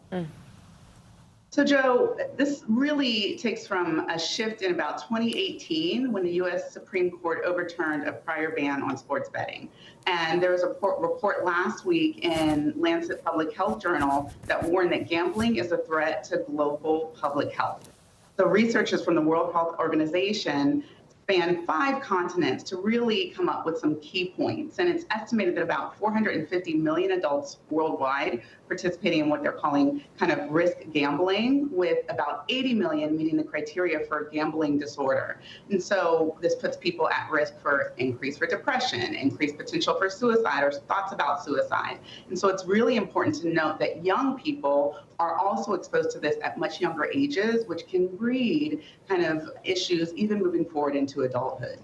So, Joe, this really takes from a shift in about 2018 when the U.S. Supreme Court overturned a prior ban on sports betting. And there was a report last week in Lancet Public Health Journal that warned that gambling is a threat to global public health. So researchers from the World Health Organization spanned 5 continents to really come up with some key points. And it's estimated that about 450 million adults worldwide participating in what they're calling kind of risk gambling, with about 80 million meeting the criteria for gambling disorder. And so this puts people at risk for increase for depression, increased potential for suicide or thoughts about suicide. And so it's really important to note that young people are also exposed to this at much younger ages, which can breed kind of issues even moving forward into adulthood.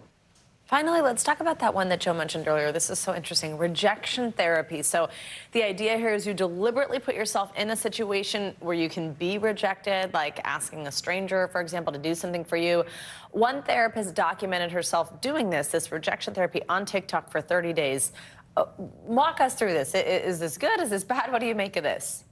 Finally, let's talk about that one that Joe mentioned earlier. This is so interesting, rejection therapy. So the idea here is you deliberately put yourself in a situation where you can be rejected, like asking a stranger, for example, to do something for you. One therapist documented herself doing this rejection therapy on TikTok for 30 days. Walk us through this. Is this good? Is this bad? What do you make of this?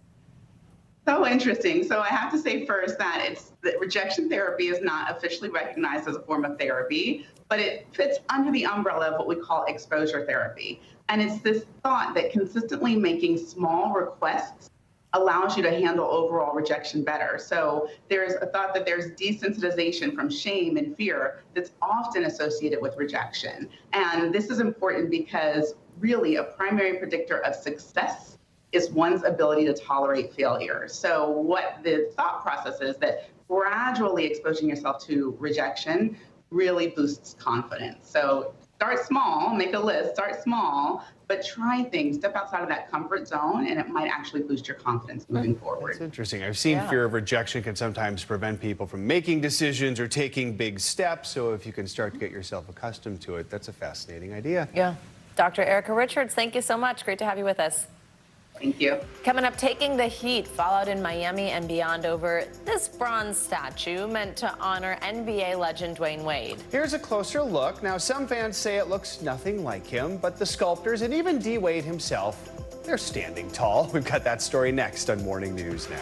So interesting. So I have to say first that rejection therapy is not officially recognized as a form of therapy, but it fits under the umbrella of what we call exposure therapy. And it's this thought that consistently making small requests allows you to handle overall rejection better. So there's a thought that there's desensitization from shame and fear that's often associated with rejection. And this is important because really a primary predictor of success is one's ability to tolerate failure. So what the thought process is that gradually exposing yourself to rejection really boosts confidence. So Start small, make a list, start small, but try things, step outside of that comfort zone, and it might actually boost your confidence moving forward.
That's interesting. I've seen fear of rejection can sometimes prevent people from making decisions or taking big steps. So if you can start to get yourself accustomed to it, that's a fascinating idea.
Yeah. Dr. Erica Richards, thank you so much. Great to have you with us.
Thank you.
Coming up, taking the heat, fallout in Miami and beyond over this bronze statue meant to honor NBA legend Dwayne Wade.
Here's a closer look. Now, some fans say it looks nothing like him, but the sculptors and even D. Wade himself, they're standing tall. We've got that story next on Morning News Now.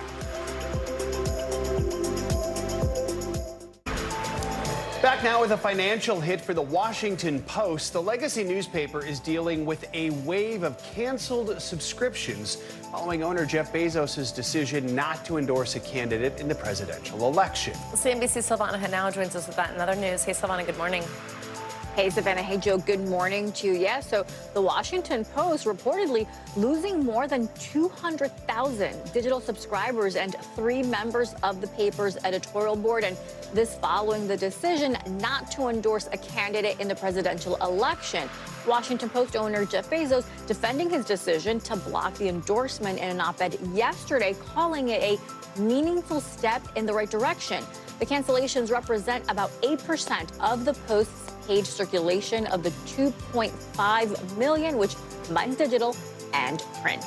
Back now with a financial hit for the Washington Post. The legacy newspaper is dealing with a wave of canceled subscriptions following owner Jeff Bezos' decision not to endorse a candidate in the presidential election.
CNBC's Silvana Henao joins us with that and other news. Hey, Silvana, good morning.
Hey, Savannah. Hey, Joe. Good morning to you. Yeah, so the Washington Post reportedly losing more than 200,000 digital subscribers and 3 members of the paper's editorial board. And this following the decision not to endorse a candidate in the presidential election. Washington Post owner Jeff Bezos defending his decision to block the endorsement in an op-ed yesterday, calling it a meaningful step in the right direction. The cancellations represent about 8% of the Post's page circulation of the 2.5 million, which combines digital and print.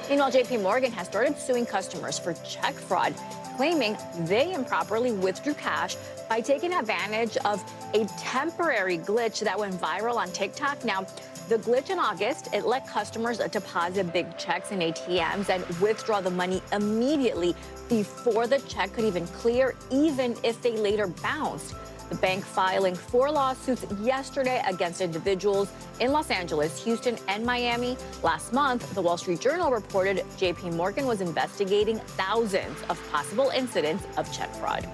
Meanwhile, JP Morgan has started suing customers for check fraud, claiming they improperly withdrew cash by taking advantage of a temporary glitch that went viral on TikTok. Now, the glitch in August, it let customers deposit big checks in ATMs and withdraw the money immediately before the check could even clear, even if they later bounced. The bank filing 4 lawsuits yesterday against individuals in Los Angeles, Houston, and Miami. Last month, the Wall Street Journal reported JP Morgan was investigating thousands of possible incidents of check fraud.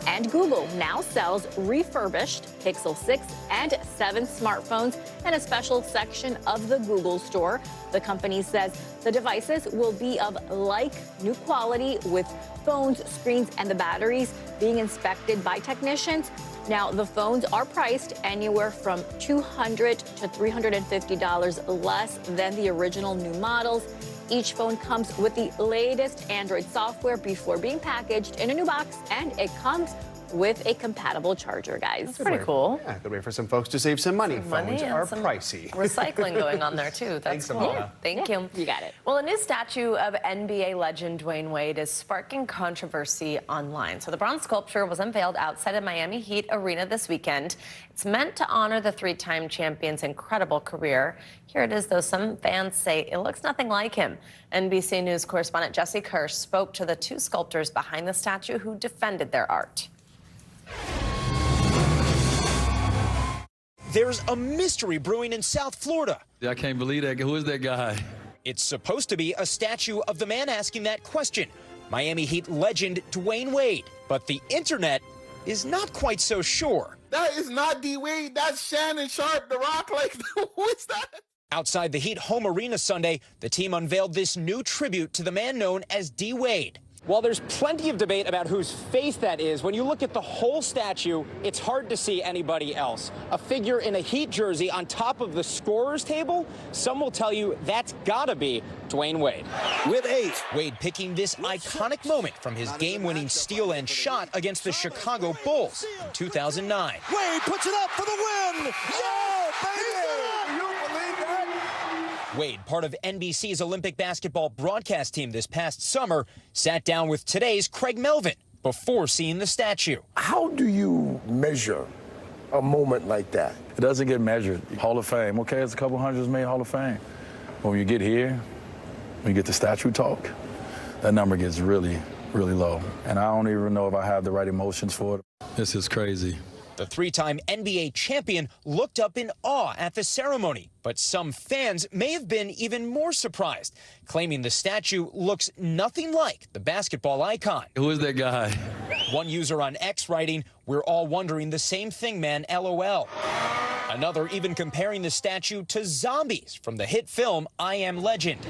And Google now sells refurbished Pixel 6 and 7 smartphones in a special section of the Google store. The company says the devices will be of like new quality, with phones, screens, and the batteries being inspected by technicians. Now, the phones are priced anywhere from $200 to $350 less than the original new models. Each phone comes with the latest Android software before being packaged in a new box, and it comes with a compatible charger, guys.
That's pretty cool.
Yeah, good way for some folks to save some money. Phones are pricey.
Recycling going on there, too. That's cool.
Savannah.
Thank you.
You got it.
Well, a new statue of NBA legend Dwayne Wade is sparking controversy online. So the bronze sculpture was unveiled outside of Miami Heat Arena this weekend. It's meant to honor the 3-time champion's incredible career. Here it is, though. Some fans say it looks nothing like him. NBC News correspondent Jesse Kirsch spoke to the 2 sculptors behind the statue who defended their art.
There's a mystery brewing in South Florida.
I can't believe that. Who is that guy?
It's supposed to be a statue of the man asking that question, Miami Heat legend Dwayne Wade. But the internet is not quite so sure.
That is not D. Wade. That's Shannon Sharp, the Rock. Like, who is that?
Outside the Heat home arena Sunday, the team unveiled this new tribute to the man known as D. Wade. While there's plenty of debate about whose face that is, when you look at the whole statue, it's hard to see anybody else. A figure in a Heat jersey on top of the scorer's table? Some will tell you that's gotta be Dwayne Wade.
With 8.
Wade picking this iconic moment from his game-winning steal and shot against the Chicago Bulls in 2009.
Wade puts it up for the win. Yeah, baby! You believe that?
Wade, part of NBC's Olympic basketball broadcast team this past summer, sat down with today's Craig Melvin before seeing the statue.
How do you measure a moment like that?
It doesn't get measured. Hall of Fame. Okay, it's a couple hundreds made Hall of Fame. But when you get here, when you get the statue talk, that number gets really, really low. And I don't even know if I have the right emotions for it. This is crazy.
The 3-time NBA champion looked up in awe at the ceremony, but some fans may have been even more surprised, claiming the statue looks nothing like the basketball icon.
Who is that guy?
One user on X writing, "We're all wondering the same thing, man, LOL." Another even comparing the statue to zombies from the hit film I Am Legend.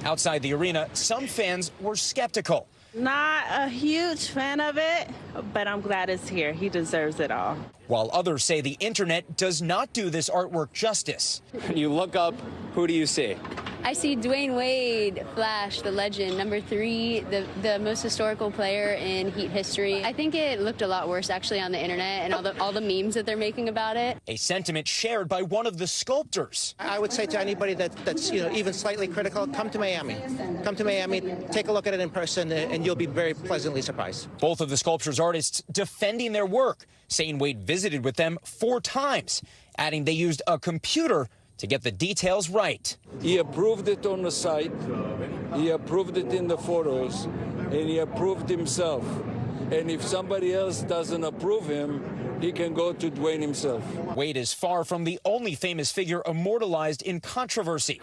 Outside the arena, some fans were skeptical.
Not a huge fan of it, but I'm glad it's here. He deserves it all.
While others say the internet does not do this artwork justice.
You look up, who do you see?
I see Dwayne Wade, Flash, the legend, number 3, the most historical player in Heat history. I think it looked a lot worse actually on the internet and all the memes that they're making about it.
A sentiment shared by one of the sculptors.
I would say to anybody that's even slightly critical, come to Miami. Come to Miami, take a look at it in person, and you'll be very pleasantly surprised.
Both of the sculpture's artists defending their work, saying Wade visited with them 4 times, adding they used a computer to get the details right.
He approved it on the site, he approved it in the photos, and he approved himself. And if somebody else doesn't approve him, he can go to Dwayne himself.
Wade is far from the only famous figure immortalized in controversy.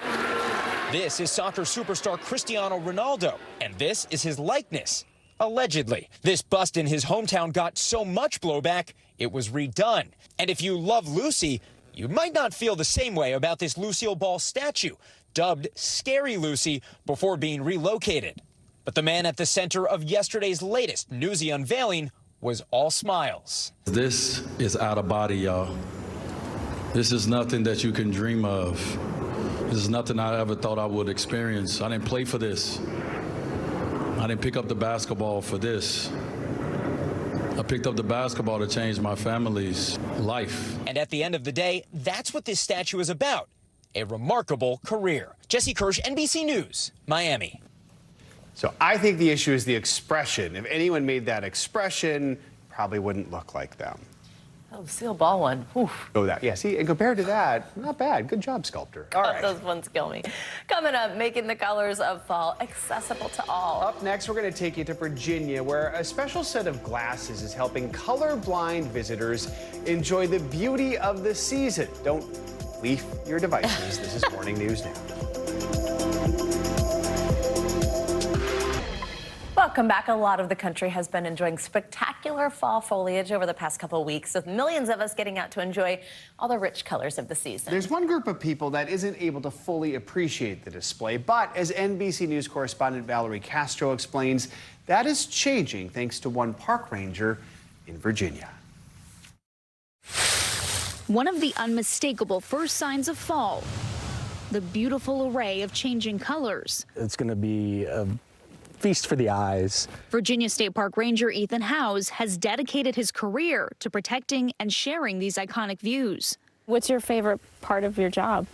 This is soccer superstar Cristiano Ronaldo, and this is his likeness, allegedly. This bust in his hometown got so much blowback, it was redone. And if you love Lucy, you might not feel the same way about this Lucille Ball statue, dubbed Scary Lucy, before being relocated. But the man at the center of yesterday's latest newsy unveiling was all smiles.
This is out of body, y'all. This is nothing that you can dream of. This is nothing I ever thought I would experience. I didn't play for this. I didn't pick up the basketball for this. I picked up the basketball to change my family's life.
And at the end of the day, that's what this statue is about. A remarkable career. Jesse Kirsch, NBC News, Miami.
So I think the issue is the expression. If anyone made that expression, probably wouldn't look like them.
Oh, Lucille Ball one. Oof.
Oh, that. Yeah, see, and compared to that, not bad. Good job, sculptor. All right.
Those ones kill me. Coming up, making the colors of fall accessible to all.
Up next, we're going to take you to Virginia, where a special set of glasses is helping colorblind visitors enjoy the beauty of the season. Don't leave your devices. This is Morning News Now.
Welcome back. A lot of the country has been enjoying spectacular fall foliage over the past couple of weeks, with millions of us getting out to enjoy all the rich colors of the season.
There's one group of people that isn't able to fully appreciate the display, but as NBC News correspondent Valerie Castro explains, that is changing thanks to one park ranger in Virginia.
One of the unmistakable first signs of fall, the beautiful array of changing colors.
It's going to be a feast for the eyes.
Virginia State Park Ranger Ethan Howes has dedicated his career to protecting and sharing these iconic views.
What's your favorite part of your job?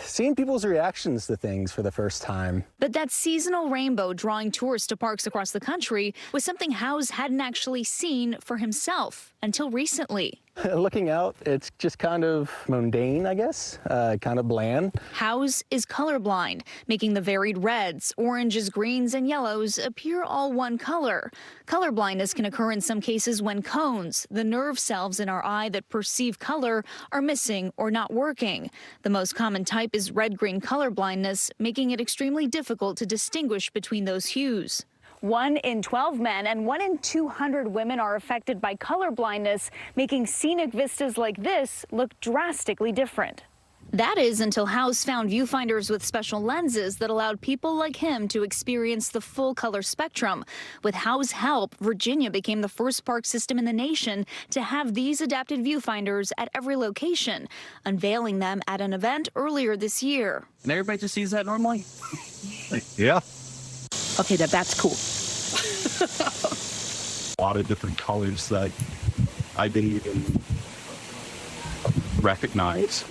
Seeing people's reactions to things for the first time.
But that seasonal rainbow drawing tourists to parks across the country was something Howes hadn't actually seen for himself until recently.
Looking out, it's just kind of mundane, I guess, kind of bland.
Howes is colorblind, making the varied reds, oranges, greens, and yellows appear all one color. Colorblindness can occur in some cases when cones, the nerve cells in our eye that perceive color, are missing or not working. The most common type is red-green colorblindness, making it extremely difficult to distinguish between those hues.
1 in 12 men and 1 in 200 women are affected by color blindness, making scenic vistas like this look drastically different.
That is until Howes found viewfinders with special lenses that allowed people like him to experience the full color spectrum. With Howes' help, Virginia became the first park system in the nation to have these adapted viewfinders at every location, unveiling them at an event earlier this year.
And everybody just sees that normally?
Yeah.
Okay, that's cool.
A lot of different colors that I didn't even recognize.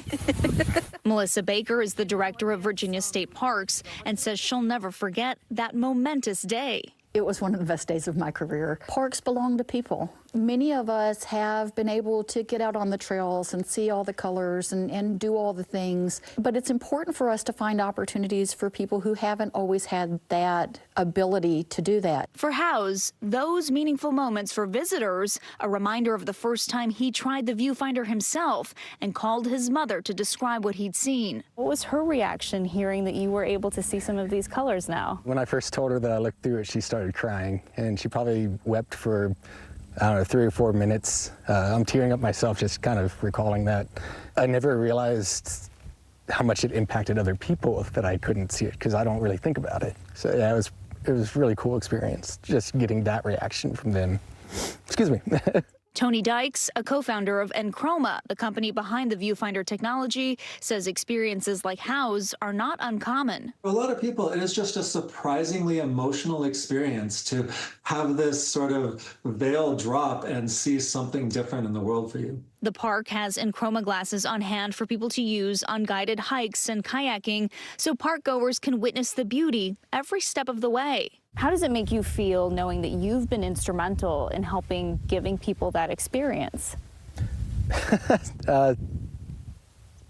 Melissa Baker is the director of Virginia State Parks and says she'll never forget that momentous day.
It was one of the best days of my career. Parks belong to people. Many of us have been able to get out on the trails and see all the colors and do all the things, but it's important for us to find opportunities for people who haven't always had that ability to do that.
For Howes, those meaningful moments for visitors, a reminder of the first time he tried the viewfinder himself and called his mother to describe what he'd seen.
What was her reaction hearing that you were able to see some of these colors now?
When I first told her that I looked through it, she started crying, and she probably wept for, I don't know, 3 or 4 minutes. I'm tearing up myself just kind of recalling that. I never realized how much it impacted other people that I couldn't see it, because I don't really think about it. So yeah, it was it was a really cool experience, just getting that reaction from them. Excuse me.
Tony Dykes, a co-founder of Enchroma, the company behind the viewfinder technology, says experiences like Howe's are not uncommon.
For a lot of people, it is just a surprisingly emotional experience to have this sort of veil drop and see something different in the world for you.
The park has Enchroma glasses on hand for people to use on guided hikes and kayaking, so park goers can witness the beauty every step of the way.
How does it make you feel knowing that you've been instrumental in helping giving people that experience?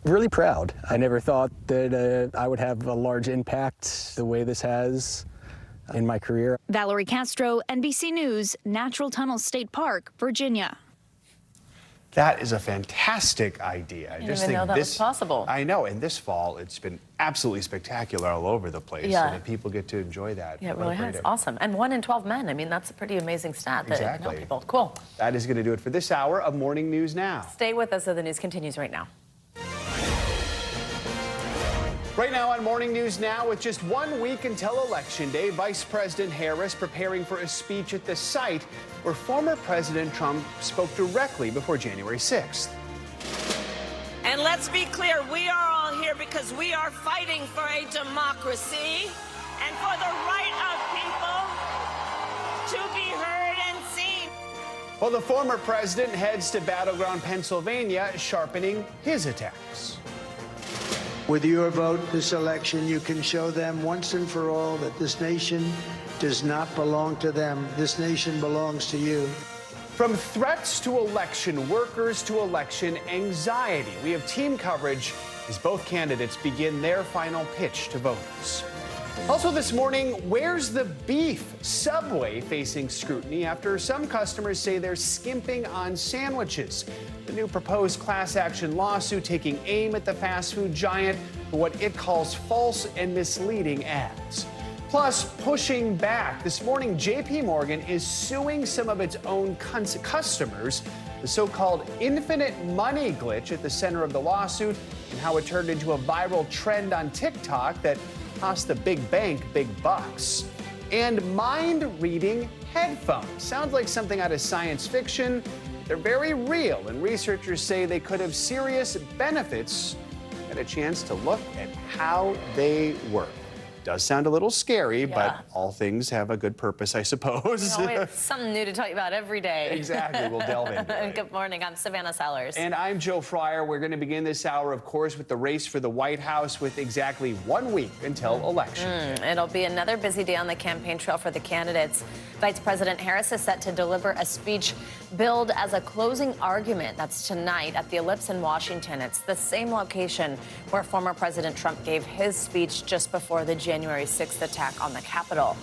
Really proud. I never thought that I would have a large impact the way this has in my career.
Valerie Castro, NBC News, Natural Tunnel State Park, Virginia.
That is a fantastic idea.
I didn't even know that was possible.
I know, and this fall, it's been absolutely spectacular all over the place.
Yeah.
And people get to enjoy that.
Yeah, it really has. Awesome. And 1 in 12 men. I mean, that's a pretty amazing stat. That
Exactly.
help people. Cool.
That is going to do it for this hour of Morning News Now.
Stay with us as the news continues right now.
Right now on Morning News Now, with just 1 week until Election Day, Vice President Harris preparing for a speech at the site where former President Trump spoke directly before January 6th.
And let's be clear, we are all here because we are fighting for a democracy and for the right of people to be heard and seen.
Well, the former president heads to battleground Pennsylvania, sharpening his attacks.
With your vote this election, you can show them once and for all that this nation does not belong to them. This nation belongs to you.
From threats to election workers to election anxiety, we have team coverage as both candidates begin their final pitch to voters. Also this morning, where's the beef? Subway facing scrutiny after some customers say they're skimping on sandwiches. The new proposed class action lawsuit taking aim at the fast food giant for what it calls false and misleading ads. Plus, pushing back. This morning, JP Morgan is suing some of its own customers. The so-called infinite money glitch at the center of the lawsuit and how it turned into a viral trend on TikTok that cost the big bank big bucks. And mind-reading headphones. Sounds like something out of science fiction. They're very real, and researchers say they could have serious benefits. Get a chance to look at how they work. Does sound a little scary, but all things have a good purpose, I suppose.
You know, it's something new to tell you about every day.
Exactly. We'll delve into it.
Good morning. I'm Savannah Sellers.
And I'm Joe Fryer. We're going to begin this hour, of course, with the race for the White House with exactly 1 week until election.
It'll be another busy day on the campaign trail for the candidates. Vice President Harris is set to deliver a speech billed as a closing argument. That's tonight at the Ellipse in Washington. It's the same location where former President Trump gave his speech just before the January 6th attack on the Capitol.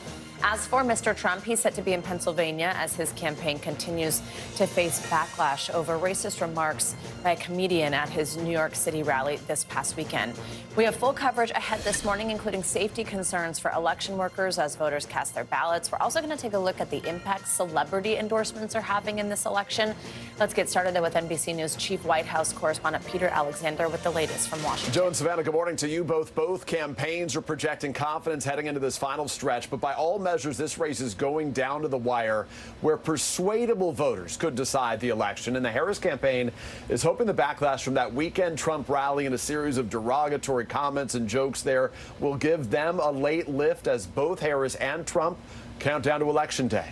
As for Mr. Trump, he's set to be in Pennsylvania as his campaign continues to face backlash over racist remarks by a comedian at his New York City rally this past weekend. We have full coverage ahead this morning, including safety concerns for election workers as voters cast their ballots. We're also going to take a look at the impact celebrity endorsements are having in this election. Let's get started with NBC News Chief White House correspondent Peter Alexander with the latest from Washington.
Joe and Savannah, good morning to you both. Both campaigns are projecting confidence heading into this final stretch, but by all measures, this race is going down to the wire where persuadable voters could decide the election. And the Harris campaign is hoping the backlash from that weekend Trump rally and a series of derogatory comments and jokes there will give them a late lift as both Harris and Trump count down to Election Day.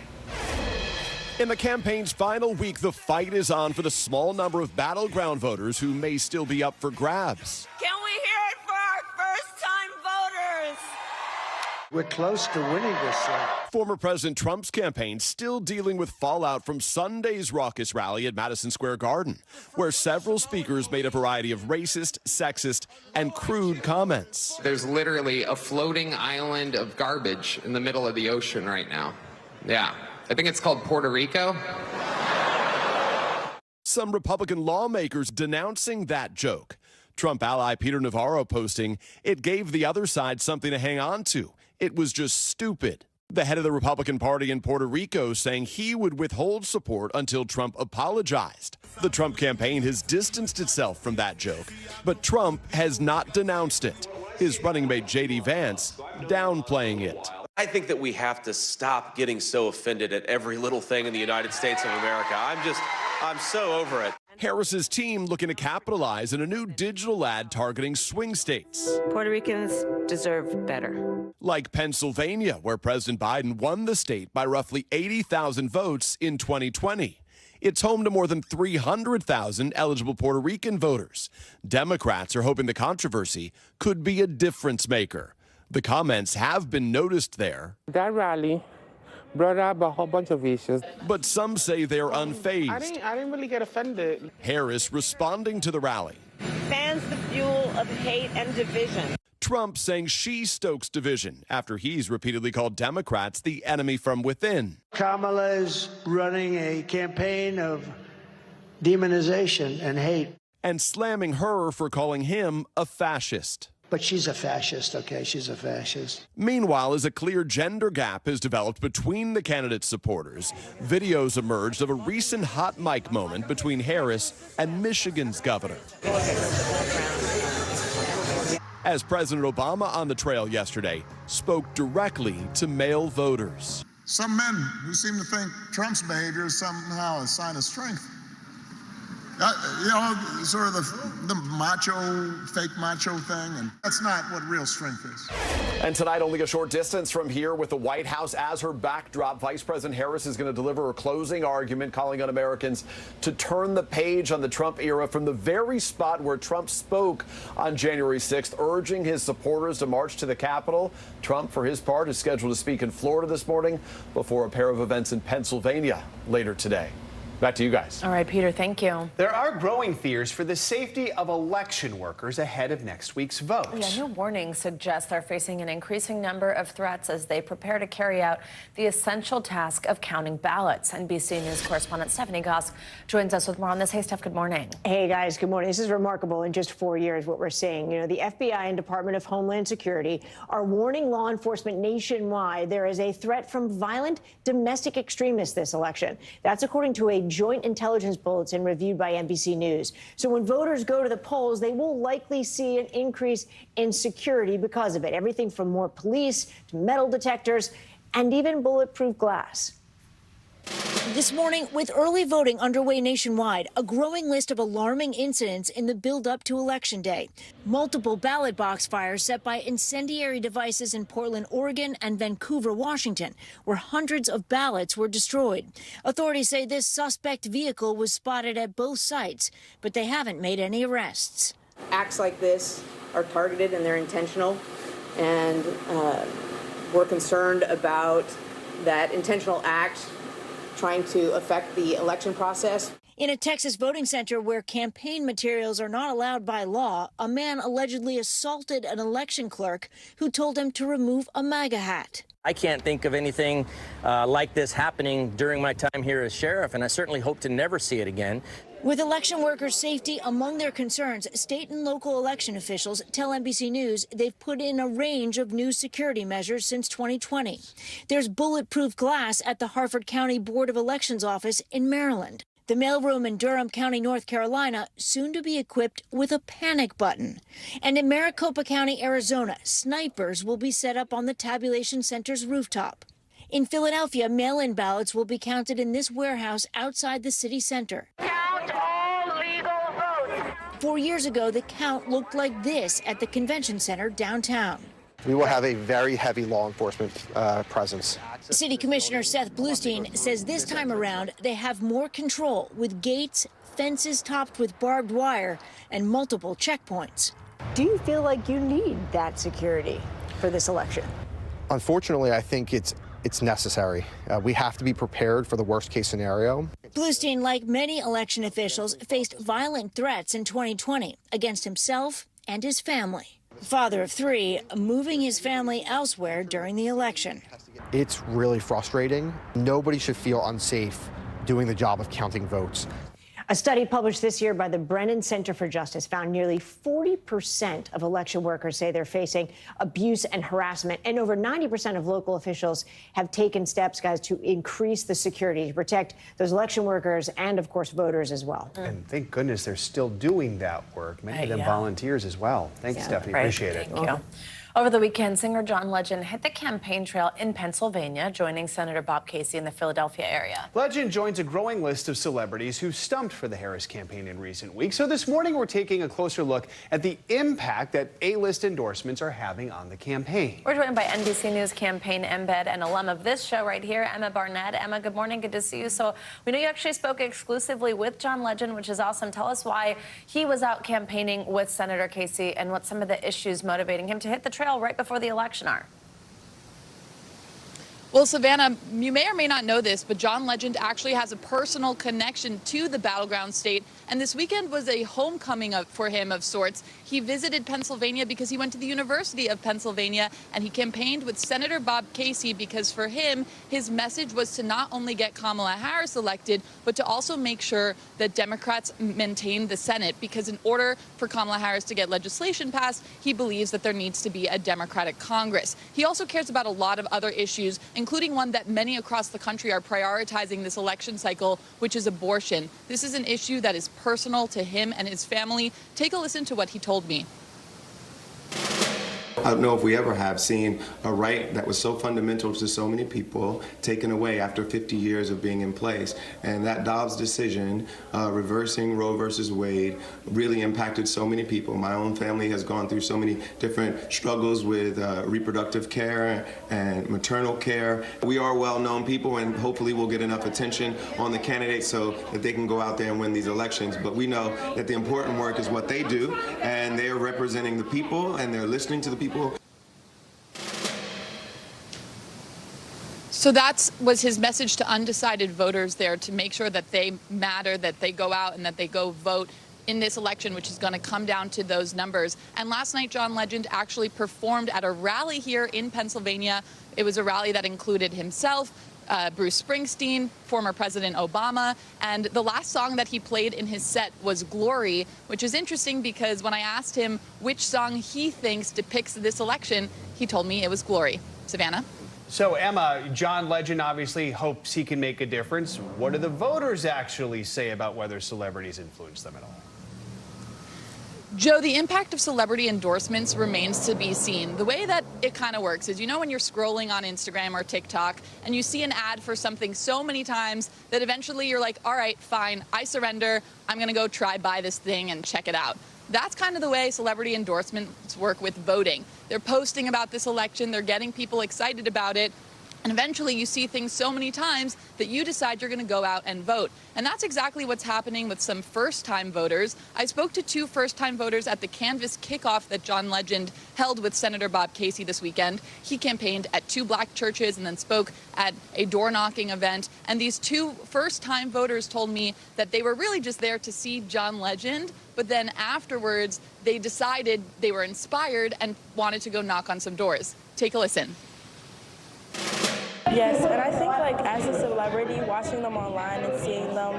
In the campaign's final week, the fight is on for the small number of battleground voters who may still be up for grabs.
Can we hear it for our first-time voters?
We're close to winning this thing.
Former President Trump's campaign still dealing with fallout from Sunday's raucous rally at Madison Square Garden, where several speakers made a variety of racist, sexist, and crude comments.
There's literally a floating island of garbage in the middle of the ocean right now. Yeah, I think it's called Puerto Rico.
Some Republican lawmakers denouncing that joke. Trump ally Peter Navarro posting, "It gave the other side something to hang on to. It was just stupid." The head of the Republican Party in Puerto Rico saying he would withhold support until Trump apologized. The Trump campaign has distanced itself from that joke, but Trump has not denounced it. His running mate J.D. Vance downplaying it.
I think that we have to stop getting so offended at every little thing in the United States of America. I'm so over it.
Harris's team looking to capitalize in a new digital ad targeting swing states.
Puerto Ricans deserve better.
Like Pennsylvania, where President Biden won the state by roughly 80,000 votes in 2020. It's home to more than 300,000 eligible Puerto Rican voters. Democrats are hoping the controversy could be a difference maker. The comments have been noticed there.
That rally brought up a whole bunch of issues.
But some say they're unfazed.
I didn't really get offended.
Harris responding to the rally.
Fans the fuel of hate and division.
Trump saying she stokes division after he's repeatedly called Democrats the enemy from within.
Kamala is running a campaign of demonization and hate.
And slamming her for calling him a fascist.
But she's a fascist, okay? She's a fascist.
Meanwhile, as a clear gender gap has developed between the candidate's supporters, videos emerged of a recent hot mic moment between Harris and Michigan's governor. As President Obama on the trail yesterday spoke directly to male voters.
Some men who seem to think Trump's behavior is somehow a sign of strength. Sort of the macho, fake macho thing, and that's not what real strength is.
And tonight, only a short distance from here with the White House as her backdrop, Vice President Harris is going to deliver her closing argument, calling on Americans to turn the page on the Trump era from the very spot where Trump spoke on January 6th, urging his supporters to march to the Capitol. Trump, for his part, is scheduled to speak in Florida this morning before a pair of events in Pennsylvania later today. Back to you guys.
All right, Peter, thank you.
There are growing fears for the safety of election workers ahead of next week's vote.
Yeah, new warnings suggest they're facing an increasing number of threats as they prepare to carry out the essential task of counting ballots. NBC News correspondent Stephanie Goss joins us with more on this. Hey, Steph, good morning.
Hey, guys, good morning. This is remarkable. In just 4 years, what we're seeing. You know, the FBI and Department of Homeland Security are warning law enforcement nationwide there is a threat from violent domestic extremists this election. That's according to a joint intelligence bulletin reviewed by NBC News. So when voters go to the polls, they will likely see an increase in security because of it. Everything from more police to metal detectors and even bulletproof glass.
This morning, with early voting underway nationwide, a growing list of alarming incidents in the build-up to Election Day. Multiple ballot box fires set by incendiary devices in Portland, Oregon, and Vancouver, Washington, where hundreds of ballots were destroyed. Authorities say this suspect vehicle was spotted at both sites, but they haven't made any arrests.
Acts like this are targeted and they're intentional, and we're concerned about that intentional act trying to affect the election process.
In a Texas voting center where campaign materials are not allowed by law, a man allegedly assaulted an election clerk who told him to remove a MAGA hat.
I can't think of anything like this happening during my time here as sheriff, and I certainly hope to never see it again.
With election workers' safety among their concerns, state and local election officials tell NBC News they've put in a range of new security measures since 2020. There's bulletproof glass at the Harford County Board of Elections office in Maryland. The mailroom in Durham County, North Carolina, soon to be equipped with a panic button. And in Maricopa County, Arizona, snipers will be set up on the tabulation center's rooftop. In Philadelphia, mail-in ballots will be counted in this warehouse outside the city center.
Count all legal votes.
4 years ago, the count looked like this at the convention center downtown.
We will have a very heavy law enforcement presence.
City Commissioner Seth Bluestein says this time around they have more control with gates, fences topped with barbed wire, and multiple checkpoints.
Do you feel like you need that security for this election?
Unfortunately, I think it's necessary. We have to be prepared for the worst case scenario.
Bluestein, like many election officials, faced violent threats in 2020 against himself and his family. Father of 3, moving his family elsewhere during the election.
It's really frustrating. Nobody should feel unsafe doing the job of counting votes.
A study published this year by the Brennan Center for Justice found nearly 40% of election workers say they're facing abuse and harassment. And over 90% of local officials have taken steps, guys, to increase the security to protect those election workers and, of course, voters as well.
And thank goodness they're still doing that work. Many of them volunteers as well. Thanks, Stephanie.
Right.
Appreciate it.
Thank you. Over the weekend, singer John Legend hit the campaign trail in Pennsylvania, joining Senator Bob Casey in the Philadelphia area.
Legend joins a growing list of celebrities who stumped for the Harris campaign in recent weeks. So this morning, we're taking a closer look at the impact that A-list endorsements are having on the campaign.
We're joined by NBC News campaign embed and alum of this show right here, Emma Barnett. Emma, good morning. Good to see you. So we know you actually spoke exclusively with John Legend, which is awesome. Tell us why he was out campaigning with Senator Casey and what some of the issues motivating him to hit the trail right before the election are.
Well, Savannah, you may or may not know this, but John Legend actually has a personal connection to the battleground state, and this weekend was a homecoming for him of sorts. He visited Pennsylvania because he went to the University of Pennsylvania, and he campaigned with Senator Bob Casey because for him, his message was to not only get Kamala Harris elected, but to also make sure that Democrats maintain the Senate, because in order for Kamala Harris to get legislation passed, he believes that there needs to be a Democratic Congress. He also cares about a lot of other issues, including one that many across the country are prioritizing this election cycle, which is abortion. This is an issue that is personal to him and his family. Take a listen to what he told me.
I don't know if we ever have seen a right that was so fundamental to so many people taken away after 50 years of being in place. And that Dobbs decision, reversing Roe versus Wade, really impacted so many people. My own family has gone through so many different struggles with reproductive care and maternal care. We are well-known people, and hopefully we'll get enough attention on the candidates so that they can go out there and win these elections. But we know that the important work is what they do, and they're representing the people, and they're listening to the people.
So that was his message to undecided voters there, to make sure that they matter, that they go out and that they go vote in this election, which is going to come down to those numbers. And last night, John Legend actually performed at a rally here in Pennsylvania. It was a rally that included himself, Bruce Springsteen, former President Obama, and the last song that he played in his set was Glory, which is interesting because when I asked him which song he thinks depicts this election, he told me it was Glory. Savannah?
So, Emma, John Legend obviously hopes he can make a difference. What do the voters actually say about whether celebrities influence them at all?
Joe, the impact of celebrity endorsements remains to be seen. The way that it kind of works is, you know, when you're scrolling on Instagram or TikTok and you see an ad for something so many times that eventually you're like, all right, fine, I surrender. I'm going to go buy this thing and check it out. That's kind of the way celebrity endorsements work with voting. They're posting about this election, they're getting people excited about it, and eventually you see things so many times that you decide you're going to go out and vote. And that's exactly what's happening with some first-time voters. I spoke to 2 first-time voters at the Canvass kickoff that John Legend held with Senator Bob Casey this weekend. He campaigned at 2 black churches and then spoke at a door-knocking event. And these 2 first-time voters told me that they were really just there to see John Legend, but then afterwards they decided they were inspired and wanted to go knock on some doors. Take a listen.
Yes, and I think like as a celebrity, watching them online and seeing them,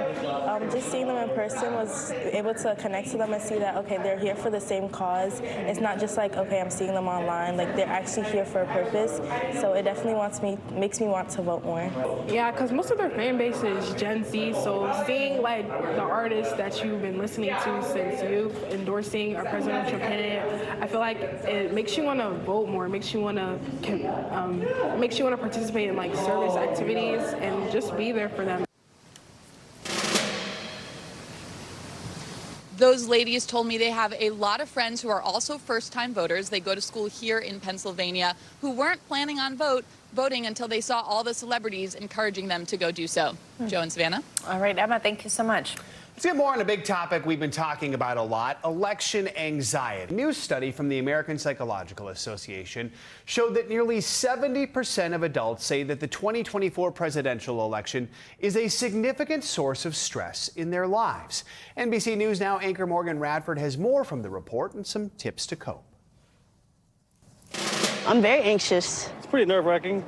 just seeing them in person was able to connect to them and see that, okay, they're here for the same cause. It's not just like, okay, I'm seeing them online, like they're actually here for a purpose. So it definitely makes me want to vote more.
Yeah, because most of their fan base is Gen Z, so seeing like the artists that you've been listening to since youth endorsing a presidential candidate, I feel like it makes you want to vote more, makes you want to participate in like service activities and just be there for them.
Those ladies told me they have a lot of friends who are also first-time voters. They go to school here in Pennsylvania who weren't planning on voting until they saw all the celebrities encouraging them to go do so. Joe and Savannah?
All right, Emma, thank you so much.
Let's get more on a big topic we've been talking about a lot, election anxiety. A new study from the American Psychological Association showed that nearly 70% of adults say that the 2024 presidential election is a significant source of stress in their lives. NBC News Now anchor Morgan Radford has more from the report and some tips to cope.
I'm very anxious.
It's pretty nerve-wracking.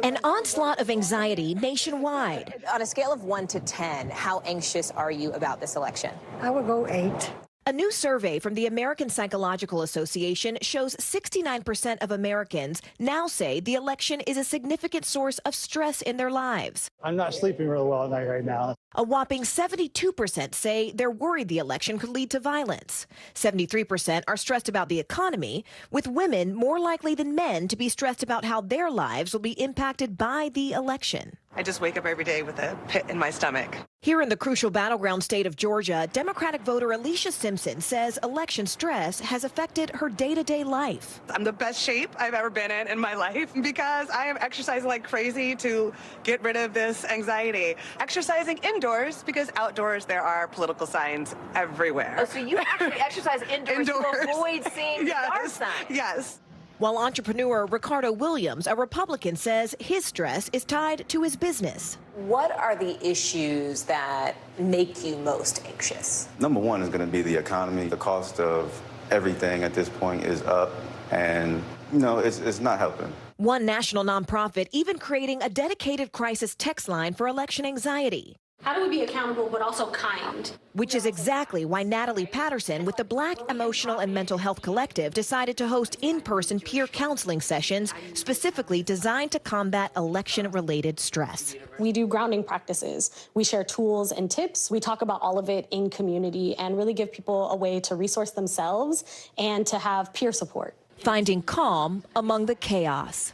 An onslaught of anxiety nationwide.
On a scale of 1 to 10, how anxious are you about this election?
I would go 8.
A new survey from the American Psychological Association shows 69% of Americans now say the election is a significant source of stress in their lives.
I'm not sleeping real well at night right now.
A whopping 72% say they're worried the election could lead to violence. 73% are stressed about the economy, with women more likely than men to be stressed about how their lives will be impacted by the election.
I just wake up every day with a pit in my stomach.
Here in the crucial battleground state of Georgia, Democratic voter Alicia Simpson says election stress has affected her day-to-day life.
I'm the best shape I've ever been in my life because I am exercising like crazy to get rid of this anxiety. Exercising indoors because outdoors there are political signs everywhere.
Oh, so you actually exercise indoors to avoid seeing the dark signs?
Yes.
While entrepreneur Ricardo Williams, a Republican, says his stress is tied to his business.
What are the issues that make you most anxious?
Number one is going to be the economy. The cost of everything at this point is up, and, it's not helping.
One national nonprofit even creating a dedicated crisis text line for election anxiety.
How do we be accountable but also kind?
Which is exactly why Natalie Patterson with the Black Emotional and Mental Health Collective decided to host in-person peer counseling sessions specifically designed to combat election-related stress.
We do grounding practices. We share tools and tips. We talk about all of it in community and really give people a way to resource themselves and to have peer support.
Finding calm among the chaos.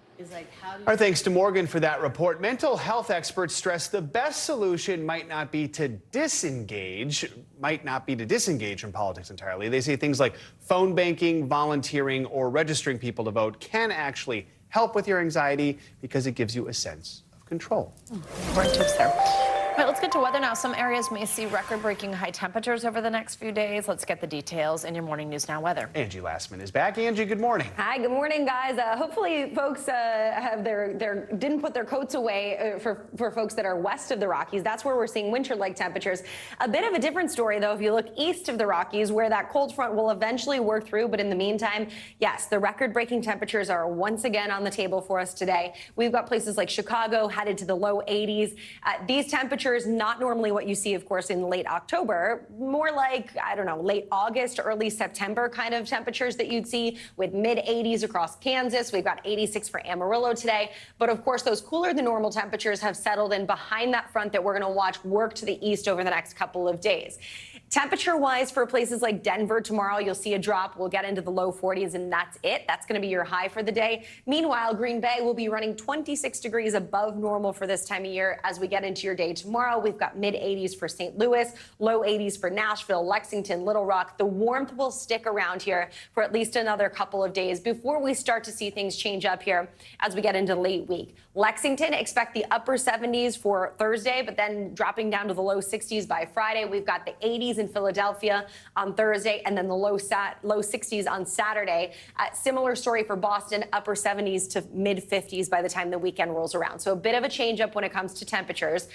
Our thanks to Morgan for that report. Mental health experts stress the best solution might not be to disengage from politics entirely. They say things like phone banking, volunteering, or registering people to vote can actually help with your anxiety because it gives you a sense of control.
Important tips there. All right, let's get to weather now. Some areas may see record-breaking high temperatures over the next few days. Let's get the details in your Morning News Now weather.
Angie Lastman is back. Angie, good morning.
Hi, good morning, guys. Hopefully, folks have didn't put their coats away for folks that are west of the Rockies. That's where we're seeing winter-like temperatures. A bit of a different story, though, if you look east of the Rockies, where that cold front will eventually work through. But in the meantime, yes, the record-breaking temperatures are once again on the table for us today. We've got places like Chicago headed to the low 80s. These temperatures, not normally what you see, of course, in late October, more like, I don't know, late August, early September kind of temperatures that you'd see with mid-80s across Kansas. We've got 86 for Amarillo today. But of course, those cooler than normal temperatures have settled in behind that front that we're going to watch work to the east over the next couple of days. Temperature-wise, for places like Denver tomorrow, you'll see a drop. We'll get into the low 40s, and that's it. That's going to be your high for the day. Meanwhile, Green Bay will be running 26 degrees above normal for this time of year as we get into your day tomorrow. We've got mid-80s for St. Louis, low 80s for Nashville, Lexington, Little Rock. The warmth will stick around here for at least another couple of days before we start to see things change up here as we get into late week. Lexington, expect the upper 70s for Thursday, but then dropping down to the low 60s by Friday. We've got the 80s in Philadelphia on Thursday, and then the low 60s on Saturday. Similar story for Boston, upper 70s to mid 50s by the time the weekend rolls around. So a bit of a change up when it comes to temperatures.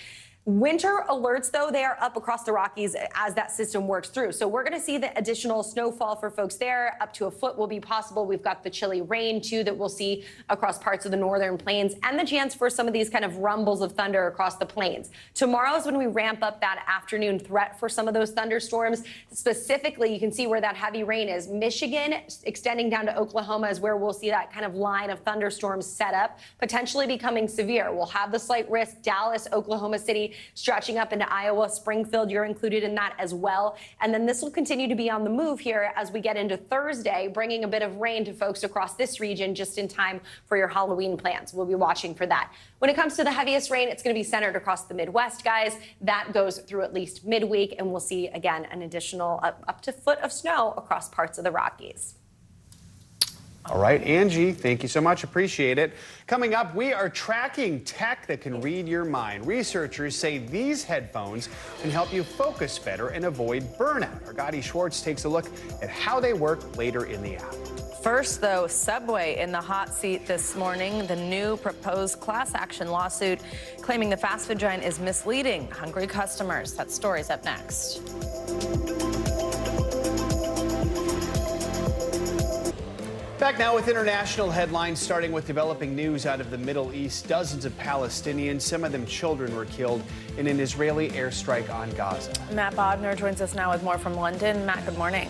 Winter alerts, though, they are up across the Rockies as that system works through. So we're going to see the additional snowfall for folks there. Up to a foot will be possible. We've got the chilly rain, too, that we'll see across parts of the northern plains, and the chance for some of these kind of rumbles of thunder across the plains. Tomorrow is when we ramp up that afternoon threat for some of those thunderstorms. Specifically, you can see where that heavy rain is. Michigan, extending down to Oklahoma, is where we'll see that kind of line of thunderstorms set up, potentially becoming severe. We'll have the slight risk. Dallas, Oklahoma City, stretching up into Iowa, Springfield, you're included in that as well. And then this will continue to be on the move here as we get into Thursday, bringing a bit of rain to folks across this region just in time for your Halloween plans. We'll be watching for that. When it comes to the heaviest rain, it's going to be centered across the Midwest, guys. That goes through at least midweek, and we'll see, again, an additional up to a foot of snow across parts of the Rockies.
All right, Angie, thank you so much. Appreciate it. Coming up, we are tracking tech that can read your mind. Researchers say these headphones can help you focus better and avoid burnout. Our Gotti Schwartz takes a look at how they work later in the hour.
First, though, Subway in the hot seat this morning. The new proposed class action lawsuit claiming the fast food giant is misleading hungry customers. That story's up next.
Back now with international headlines, starting with developing news out of the Middle East. Dozens of Palestinians, some of them children, were killed in an Israeli airstrike on Gaza.
Matt Bodner joins us now with more from London. Matt, good morning.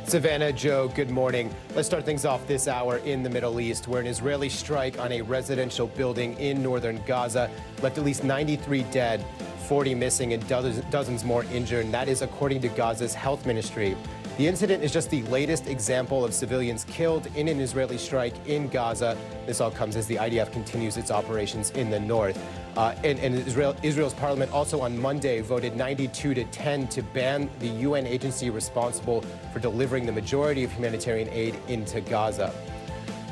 Savannah, Joe, good morning. Let's start things off this hour in the Middle East, where an Israeli strike on a residential building in northern Gaza left at least 93 dead, 40 missing, and dozens more injured. And that is according to Gaza's health ministry. The incident is just the latest example of civilians killed in an Israeli strike in Gaza. This all comes as the IDF continues its operations in the north. And Israel's parliament also on Monday voted 92-10 to ban the UN agency responsible for delivering the majority of humanitarian aid into Gaza.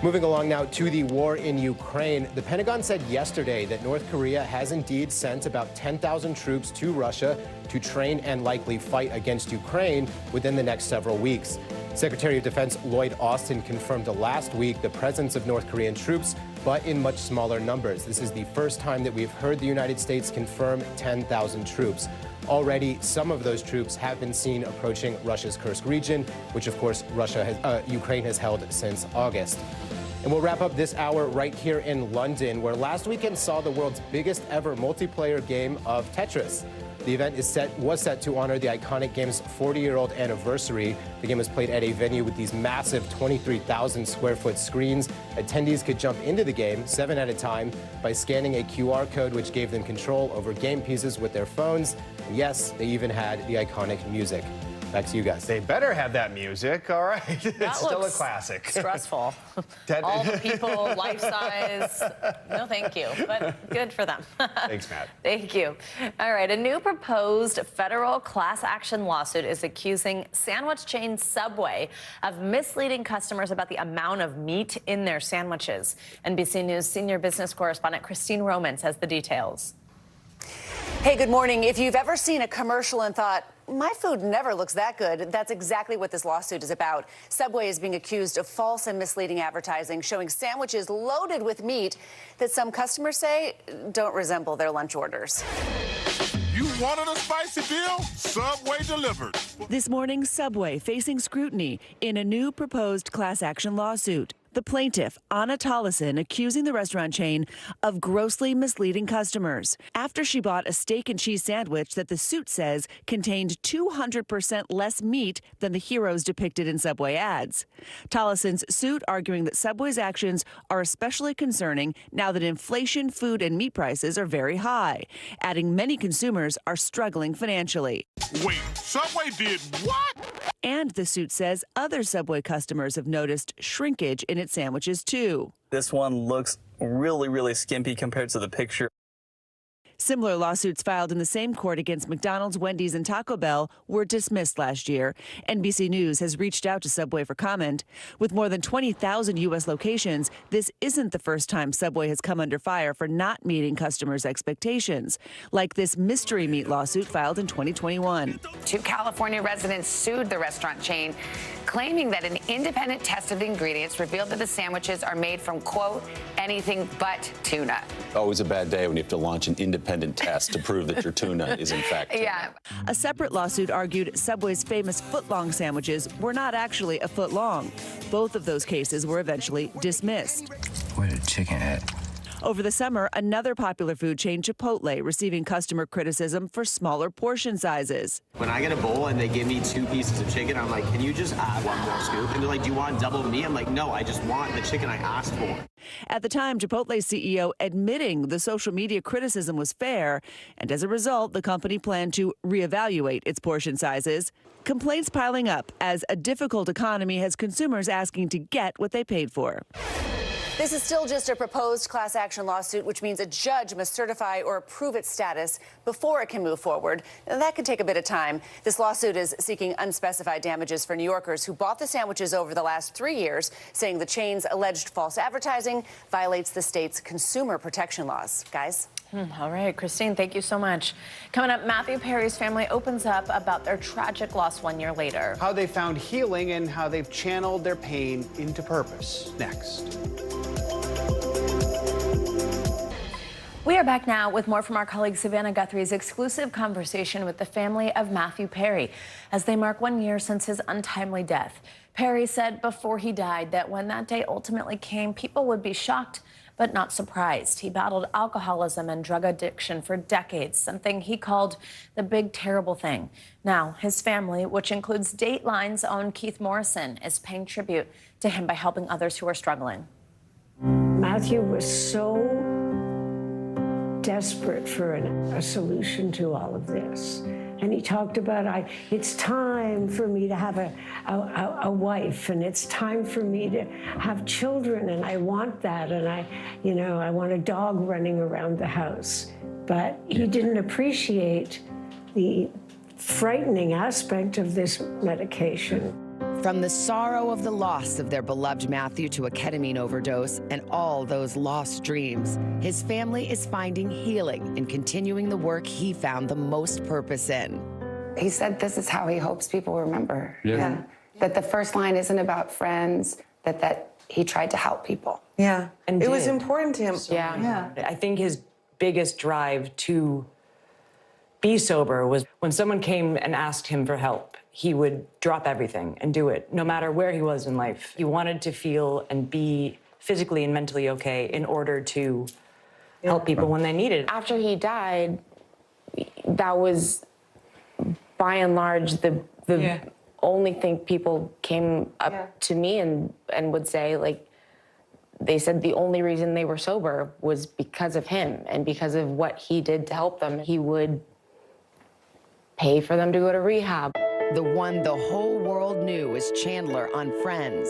Moving along now to the war in Ukraine, the Pentagon said yesterday that North Korea has indeed sent about 10,000 troops to Russia to train and likely fight against Ukraine within the next several weeks. Secretary of Defense Lloyd Austin confirmed last week the presence of North Korean troops, but in much smaller numbers. This is the first time that we've heard the United States confirm 10,000 troops. Already, some of those troops have been seen approaching Russia's Kursk region, which, of course, Ukraine has held since August. And we'll wrap up this hour right here in London, where last weekend saw the world's biggest ever multiplayer game of Tetris. The event was set to honor the iconic game's 40-year-old anniversary. The game was played at a venue with these massive 23,000 square foot screens. Attendees could jump into the game 7 at a time by scanning a QR code, which gave them control over game pieces with their phones. And yes, they even had the iconic music. Back to you guys.
They better have that music. All right. It's still a classic.
Stressful. All the people, life size. No, thank you. But good for them.
Thanks, Matt.
Thank you. All right. A new proposed federal class action lawsuit is accusing sandwich chain Subway of misleading customers about the amount of meat in their sandwiches. NBC News senior business correspondent Christine Romans has the details.
Hey, good morning. If you've ever seen a commercial and thought, my food never looks that good, that's exactly what this lawsuit is about. Subway is being accused of false and misleading advertising, showing sandwiches loaded with meat that some customers say don't resemble their lunch orders.
You wanted a spicy deal? Subway delivered.
This morning, Subway facing scrutiny in a new proposed class action lawsuit. The plaintiff, Anna Tollison, accusing the restaurant chain of grossly misleading customers after she bought a steak and cheese sandwich that the suit says contained 200% less meat than the heroes depicted in Subway ads. Tollison's suit arguing that Subway's actions are especially concerning now that inflation, food, and meat prices are very high, adding many consumers are struggling financially.
Wait, Subway did what?
And the suit says other Subway customers have noticed shrinkage in its sandwiches, too.
This one looks really skimpy compared to the picture.
Similar lawsuits filed in the same court against McDonald's, Wendy's, and Taco Bell were dismissed last year. NBC News has reached out to Subway for comment. With more than 20,000 U.S. locations, this isn't the first time Subway has come under fire for not meeting customers' expectations, like this mystery meat lawsuit filed in 2021.
2 California residents sued the restaurant chain, claiming that an independent test of the ingredients revealed that the sandwiches are made from, quote, anything but tuna.
Always a bad day when you have to launch an independent test to prove that your tuna is in fact tuna.
Yeah.
A separate lawsuit argued Subway's famous foot-long sandwiches were not actually a foot long. Both of those cases were eventually dismissed.
Where the chicken at?
Over the summer, another popular food chain, Chipotle, receiving customer criticism for smaller portion sizes.
When I get a bowl and they give me 2 pieces of chicken, I'm like, can you just add 1 more scoop? And they're like, do you want double meat? I'm like, no, I just want the chicken I asked for.
At the time, Chipotle's CEO admitting the social media criticism was fair, and as a result, the company planned to reevaluate its portion sizes. Complaints piling up as a difficult economy has consumers asking to get what they paid for.
This is still just a proposed class action lawsuit, which means a judge must certify or approve its status before it can move forward. And that could take a bit of time. This lawsuit is seeking unspecified damages for New Yorkers who bought the sandwiches over the last 3 years, saying the chain's alleged false advertising violates the state's consumer protection laws. Guys?
All right, Christine, thank you so much. Coming up, Matthew Perry's family opens up about their tragic loss 1 year later.
How they found healing and how they've channeled their pain into purpose. Next.
We are back now with more from our colleague Savannah Guthrie's exclusive conversation with the family of Matthew Perry as they mark 1 year since his untimely death. Perry said before he died that when that day ultimately came, people would be shocked but not surprised. He battled alcoholism and drug addiction for decades, something he called the big terrible thing. Now, his family, which includes Dateline's own Keith Morrison, is paying tribute to him by helping others who are struggling.
Matthew was so desperate for a solution to all of this. And he talked about, it's time for me to have a wife, and it's time for me to have children, and I want that, and I want a dog running around the house. But he didn't appreciate the frightening aspect of this medication.
From the sorrow of the loss of their beloved Matthew to a ketamine overdose and all those lost dreams, his family is finding healing and continuing the work he found the most purpose in.
He said this is how he hopes people remember.
Yeah.
That the first line isn't about friends, that he tried to help people.
Yeah.
And
it was
did.
important to him.
Yeah.
I think his biggest drive to be sober was when someone came and asked him for help, he would drop everything and do it, no matter where he was in life. He wanted to feel and be physically and mentally okay in order to help people when they needed it.
After he died, that was, by and large, the only thing people came up to me and would say, like, they said the only reason they were sober was because of him and because of what he did to help them. He would pay for them to go to rehab.
The one the whole world knew was Chandler on Friends.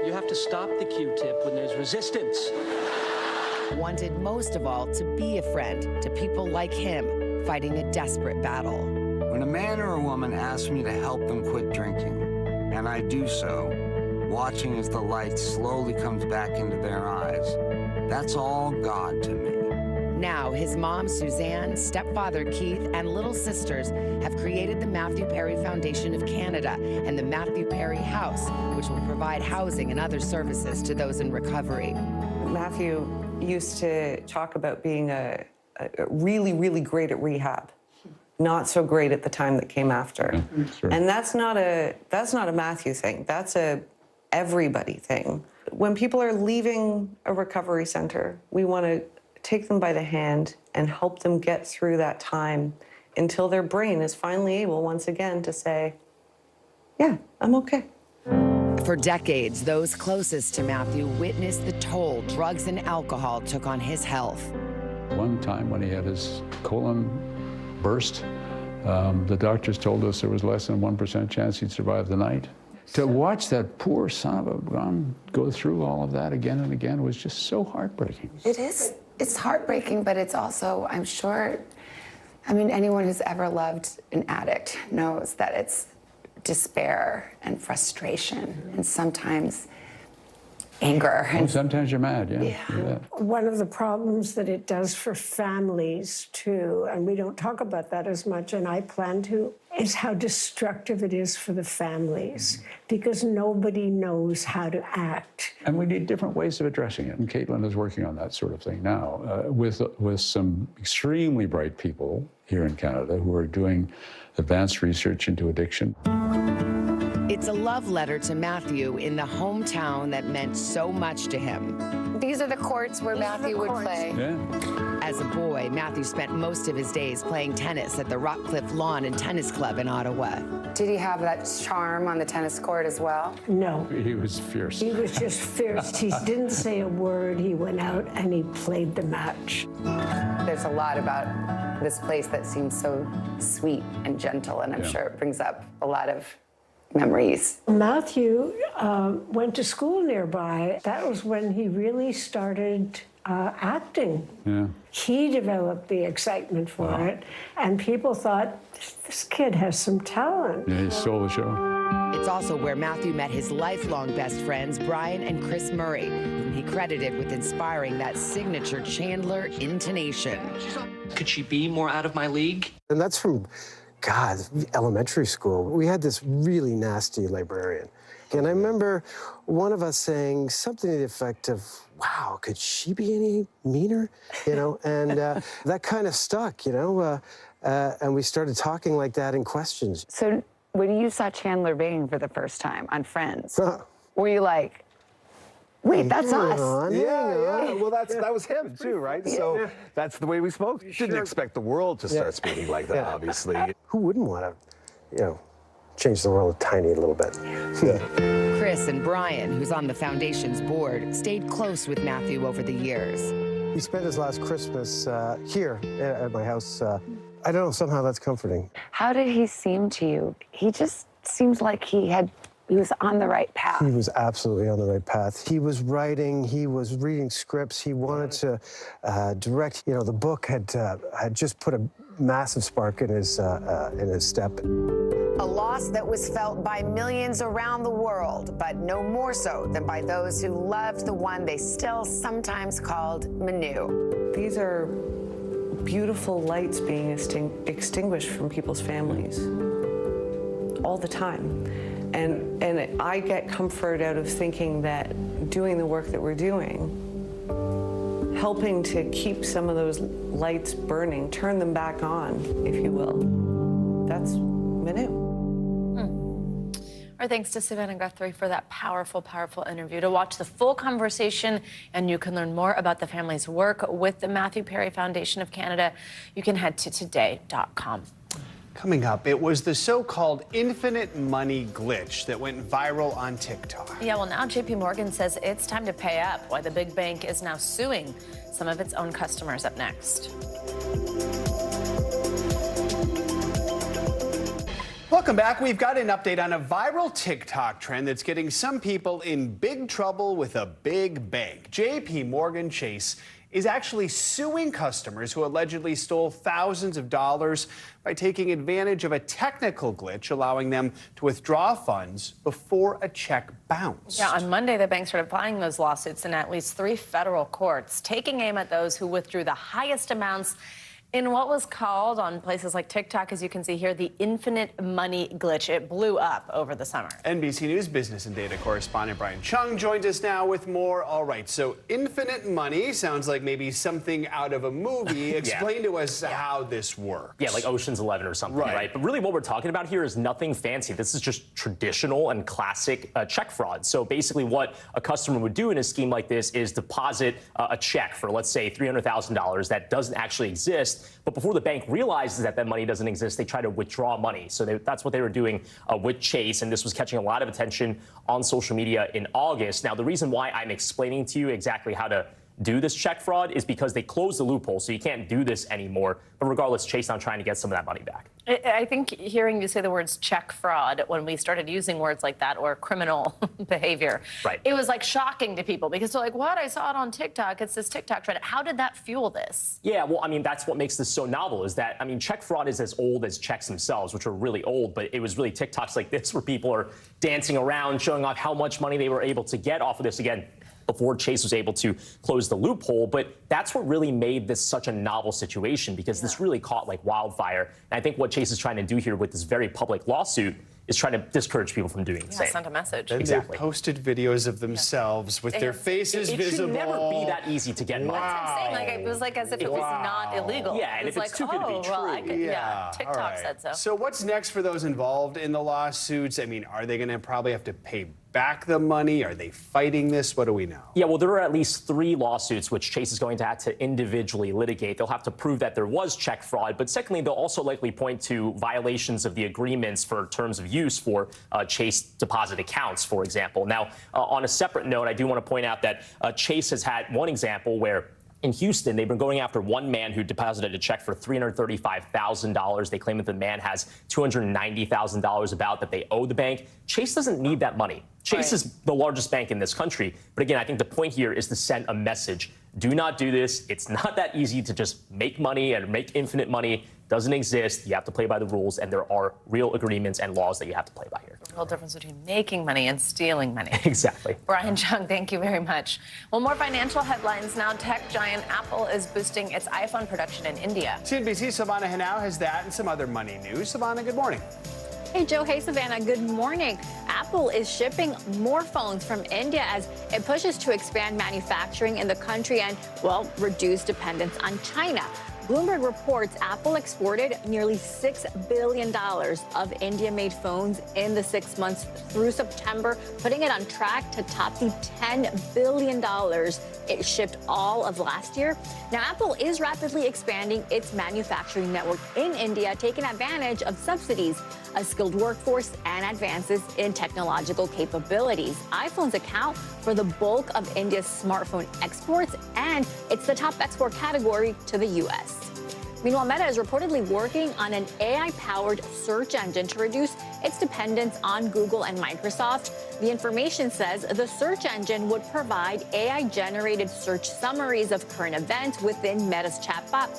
You have to stop the Q-tip when there's resistance.
Wanted most of all to be a friend to people like him fighting a desperate battle.
When a man or a woman asks me to help them quit drinking, and I do so, watching as the light slowly comes back into their eyes, that's all God to me.
Now, his mom, Suzanne, stepfather, Keith, and little sisters have created the Matthew Perry Foundation of Canada and the Matthew Perry House, which will provide housing and other services to those in recovery.
Matthew used to talk about being really, really great at rehab, not so great at the time that came after.
Sure.
And that's not a Matthew thing. That's a everybody thing. When people are leaving a recovery center, we want to take them by the hand and help them get through that time until their brain is finally able once again to say, yeah, I'm okay.
For decades, those closest to Matthew witnessed the toll drugs and alcohol took on his health.
One time when he had his colon burst, the doctors told us there was less than 1% chance he'd survive the night. To watch that poor son of a gun go through all of that again and again was just so heartbreaking.
It is. It's heartbreaking, but it's also, I'm sure, I mean, anyone who's ever loved an addict knows that it's despair and frustration and sometimes anger.
And sometimes you're mad, yeah.
One of the problems that it does for families, too, and we don't talk about that as much, and I plan to, is how destructive it is for the families, because nobody knows how to act.
And we need different ways of addressing it. And Caitlin is working on that sort of thing now with some extremely bright people here in Canada who are doing advanced research into addiction.
It's a love letter to Matthew in the hometown that meant so much to him.
These are the courts where Matthew would play.
Yeah.
As a boy, Matthew spent most of his days playing tennis at the Rockcliffe Lawn and Tennis Club in Ottawa.
Did he have that charm on the tennis court as well?
No.
He was fierce.
He was just fierce. He didn't say a word. He went out and he played the match.
There's a lot about this place that seems so sweet and gentle, and I'm sure it brings up a lot of memories.
Matthew went to school nearby. That was when he really started acting.
Yeah.
He developed the excitement for it, and people thought, this kid has some talent.
Yeah, he stole the show.
It's also where Matthew met his lifelong best friends, Brian and Chris Murray, whom he credited with inspiring that signature Chandler intonation.
Could she be more out of my league?
And that's from, God, elementary school. We had this really nasty librarian. And I remember one of us saying something to the effect of, wow, could she be any meaner? You know, and that kind of stuck, you know, and we started talking like that in questions.
So when you saw Chandler Bing for the first time on Friends, were you like, wait, that's us?
Yeah. Well, that was him too, right? So that's the way we spoke. Didn't expect the world to start speaking like that, obviously.
Who wouldn't want to, you know, change the world a tiny little bit?
Chris and Brian, who's on the foundation's board, stayed close with Matthew over the years.
He spent his last Christmas here at my house. I don't know, somehow that's comforting.
How did he seem to you? He just seems like he was on the right path.
He was absolutely on the right path. He was writing, he was reading scripts, he wanted to direct. You know, the book had just put a massive spark in his step.
A loss that was felt by millions around the world, but no more so than by those who loved the one they still sometimes called Manu.
These are beautiful lights being extinguished from people's families all the time. And I get comfort out of thinking that doing the work that we're doing, helping to keep some of those lights burning, turn them back on, if you will, that's Manu.
Our thanks to Savannah Guthrie for that powerful, powerful interview. To watch the full conversation, and you can learn more about the family's work with the Matthew Perry Foundation of Canada, you can head to today.com.
Coming up, it was the so-called infinite money glitch that went viral on TikTok.
Yeah, well, now JP Morgan says it's time to pay up. Why the big bank is now suing some of its own customers. Up next.
Welcome back. We've got an update on a viral TikTok trend that's getting some people in big trouble with a big bank. JP Morgan Chase is actually suing customers who allegedly stole thousands of dollars by taking advantage of a technical glitch, allowing them to withdraw funds before a check bounced.
Yeah, on Monday, the bank started filing those lawsuits in at least 3 federal courts, taking aim at those who withdrew the highest amounts in what was called on places like TikTok, as you can see here, the infinite money glitch. It blew up over the summer.
NBC News business and data correspondent Brian Chung joins us now with more. All right, so infinite money sounds like maybe something out of a movie. Explain to us how this works.
Yeah, like Ocean's 11 or something, right? But really what we're talking about here is nothing fancy. This is just traditional and classic check fraud. So basically what a customer would do in a scheme like this is deposit a check for, let's say, $300,000 that doesn't actually exist. But before the bank realizes that that money doesn't exist, they try to withdraw money. So that's what they were doing with Chase, and this was catching a lot of attention on social media in August. Now, the reason why I'm explaining to you exactly how to do this check fraud is because they closed the loophole, so you can't do this anymore. But regardless, Chase now trying to get some of that money back.
I think hearing you say the words check fraud when we started using words like that, or criminal behavior, it was like shocking to people because they're like, what? I saw it on TikTok. It's this TikTok trend. How did that fuel this?
Yeah, well, I mean, that's what makes this so novel is that, I mean, check fraud is as old as checks themselves, which are really old, but it was really TikToks like this where people are dancing around, showing off how much money they were able to get off of this. Again, before Chase was able to close the loophole. But that's what really made this such a novel situation, because this really caught like wildfire. And I think what Chase is trying to do here with this very public lawsuit is trying to discourage people from doing the same.
Send a message.
And they posted videos of themselves with their faces visible.
It should never be that easy to get money.
That's what I'm saying. Like, it was like as if it was not illegal.
Yeah, and
it was
if it's
like,
too good to be true.
Well, I could, TikTok
All right.
said so.
So what's next for those involved in the lawsuits? I mean, are they going to probably have to pay back the money? Are they fighting this? What do we know?
Yeah, well, there are at least 3 lawsuits which Chase is going to have to individually litigate. They'll have to prove that there was check fraud, but secondly, they'll also likely point to violations of the agreements for terms of use for Chase deposit accounts, for example. Now, on a separate note, I do want to point out that Chase has had one example where in Houston, they've been going after one man who deposited a check for $335,000. They claim that the man has $290,000 about that they owe the bank. Chase doesn't need that money. Chase is the largest bank in this country. But again, I think the point here is to send a message. Do not do this. It's not that easy to just make money and make infinite money. Doesn't exist. You have to play by the rules, and there are real agreements and laws that you have to play by here.
The real difference between making money and stealing money.
Exactly.
Brian Chung, thank you very much. Well, more financial headlines now. Tech giant Apple is boosting its iPhone production in India.
CNBC's Savannah Hanau has that and some other money news. Savannah, good morning.
Hey, Joe. Hey, Savannah. Good morning. Apple is shipping more phones from India as it pushes to expand manufacturing in the country and, well, reduce dependence on China. Bloomberg reports Apple exported nearly $6 billion of India-made phones in the 6 months through September, putting it on track to top the $10 billion it shipped all of last year. Now, Apple is rapidly expanding its manufacturing network in India, taking advantage of subsidies, a skilled workforce, and advances in technological capabilities. iPhones account for the bulk of India's smartphone exports, and it's the top export category to the U.S. Meanwhile, Meta is reportedly working on an AI-powered search engine to reduce its dependence on Google and Microsoft. The information says the search engine would provide AI-generated search summaries of current events within Meta's chatbot.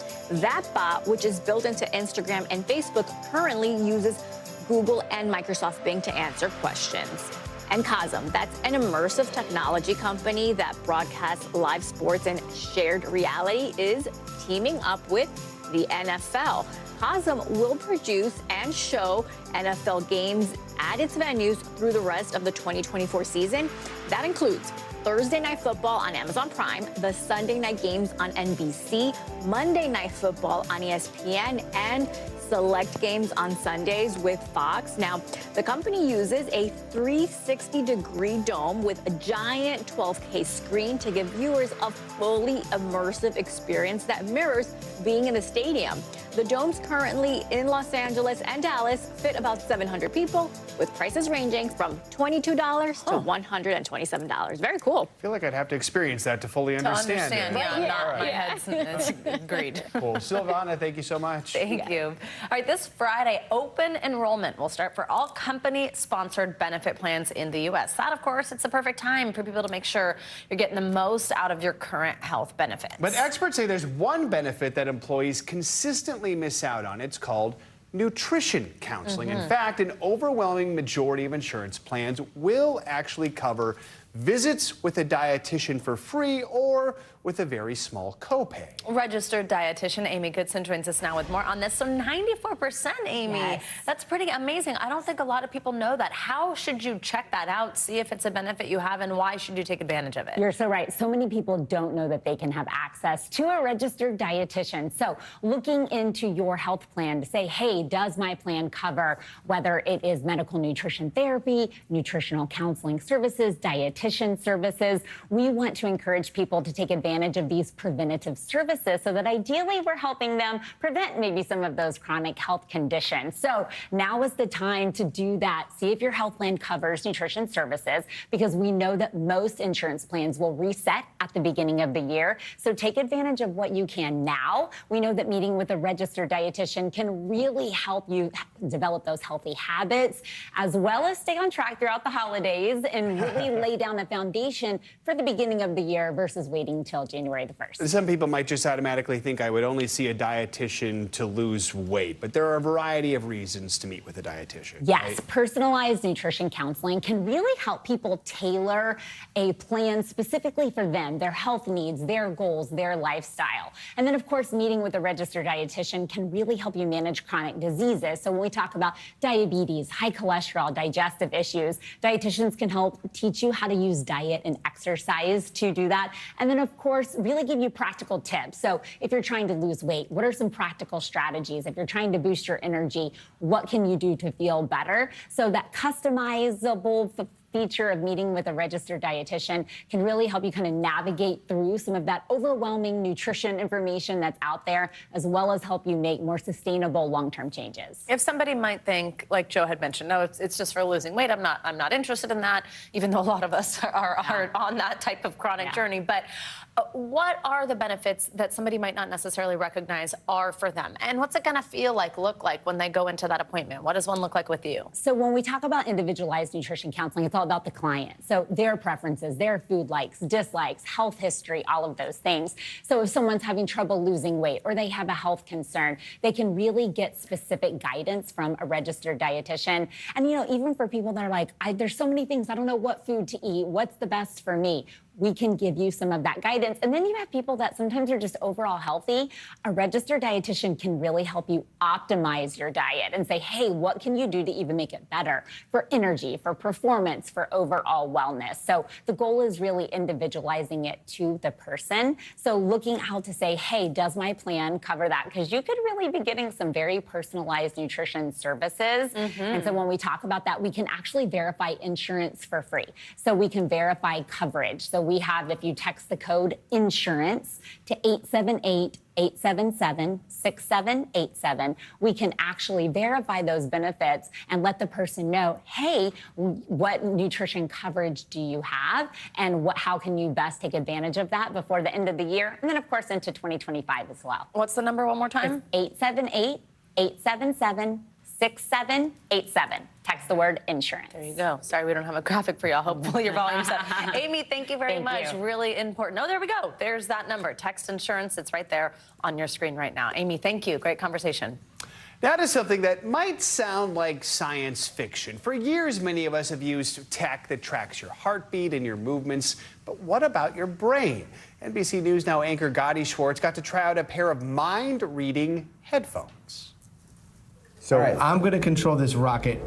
That bot, which is built into Instagram and Facebook, currently uses Google and Microsoft Bing to answer questions. And Cosm, that's an immersive technology company that broadcasts live sports and shared reality, is teaming up with the NFL. Cosm will produce and show NFL games at its venues through the rest of the 2024 season. That includes Thursday Night Football on Amazon Prime, the Sunday night games on NBC, Monday Night Football on ESPN, and select games on Sundays with Fox. Now, the company uses a 360-degree dome with a giant 12K screen to give viewers a fully immersive experience that mirrors being in the stadium. The domes currently in Los Angeles and Dallas fit about 700 people, with prices ranging from $22 to $127. Very cool.
I feel like I'd have to experience that to fully understand it.
Yeah, my head's agreed.
Cool. Silvana, thank you so much.
Thank you. All right, this Friday, open enrollment will start for all company-sponsored benefit plans in the U.S. That, of course, it's the perfect time for people to make sure you're getting the most out of your current health benefits.
But experts say there's one benefit that employees consistently miss out on. It's called nutrition counseling. In fact, an overwhelming majority of insurance plans will actually cover visits with a dietitian for free or with a very small copay.
Registered dietitian Amy Goodson joins us now with more on this. So 94%, Amy.
Yes.
That's pretty amazing. I don't think a lot of people know that. How should you check that out, see if it's a benefit you have, and why should you take advantage of it?
You're so right. So many people don't know that they can have access to a registered dietitian. So looking into your health plan to say, hey, does my plan cover whether it is medical nutrition therapy, nutritional counseling services, dietitian services? We want to encourage people to take advantage of these preventative services so that ideally we're helping them prevent maybe some of those chronic health conditions. So now is the time to do that. See if your health plan covers nutrition services, because we know that most insurance plans will reset at the beginning of the year. So take advantage of what you can now. We know that meeting with a registered dietitian can really help you develop those healthy habits, as well as stay on track throughout the holidays and really lay down a foundation for the beginning of the year versus waiting until January the 1st.
Some people might just automatically think I would only see a dietitian to lose weight, but there are a variety of reasons to meet with a dietitian.
Yes,
right?
Personalized nutrition counseling can really help people tailor a plan specifically for them, their health needs, their goals, their lifestyle. And then, of course, meeting with a registered dietitian can really help you manage chronic diseases. So when we talk about diabetes, high cholesterol, digestive issues, dietitians can help teach you how to use diet and exercise to do that. And then, of course, really give you practical tips. So if you're trying to lose weight, what are some practical strategies? If you're trying to boost your energy, what can you do to feel better? So that customizable feature of meeting with a registered dietitian can really help you kind of navigate through some of that overwhelming nutrition information that's out there, as well as help you make more sustainable long-term changes.
If somebody might think, like Joe had mentioned, no, it's just for losing weight, I'm not interested in that, even though a lot of us are on that type of chronic journey. But what are the benefits that somebody might not necessarily recognize are for them? And what's it going to look like when they go into that appointment? What does one look like with you?
So when we talk about individualized nutrition counseling, it's all about the client. So their preferences, their food likes, dislikes, health history, all of those things. So if someone's having trouble losing weight or they have a health concern, they can really get specific guidance from a registered dietitian. And, even for people that are like, there's so many things, I don't know what food to eat, what's the best for me? we can give you some of that guidance. And then you have people that sometimes are just overall healthy. A registered dietitian can really help you optimize your diet and say, hey, what can you do to even make it better for energy, for performance, for overall wellness? So the goal is really individualizing it to the person. So looking out to say, hey, does my plan cover that? Because you could really be getting some very personalized nutrition services. And so when we talk about that, we can actually verify insurance for free. So we can verify coverage. So we have, if you text the code INSURANCE to 878-877-6787, we can actually verify those benefits and let the person know, hey, what nutrition coverage do you have? And how can you best take advantage of that before the end of the year? And then, of course, into 2025 as well.
What's the number one more time?
878-877-6787. Text the word insurance.
There you go. Sorry, we don't have a graphic for y'all. Hopefully your volume's up. Amy, thank you very much. Really important. Oh, there we go. There's that number. Text insurance. It's right there on your screen right now. Amy, thank you. Great conversation.
That is something that might sound like science fiction. For years, many of us have used tech that tracks your heartbeat and your movements. But what about your brain? NBC News Now anchor Gotti Schwartz got to try out a pair of mind-reading headphones.
So I'm going to control this rocket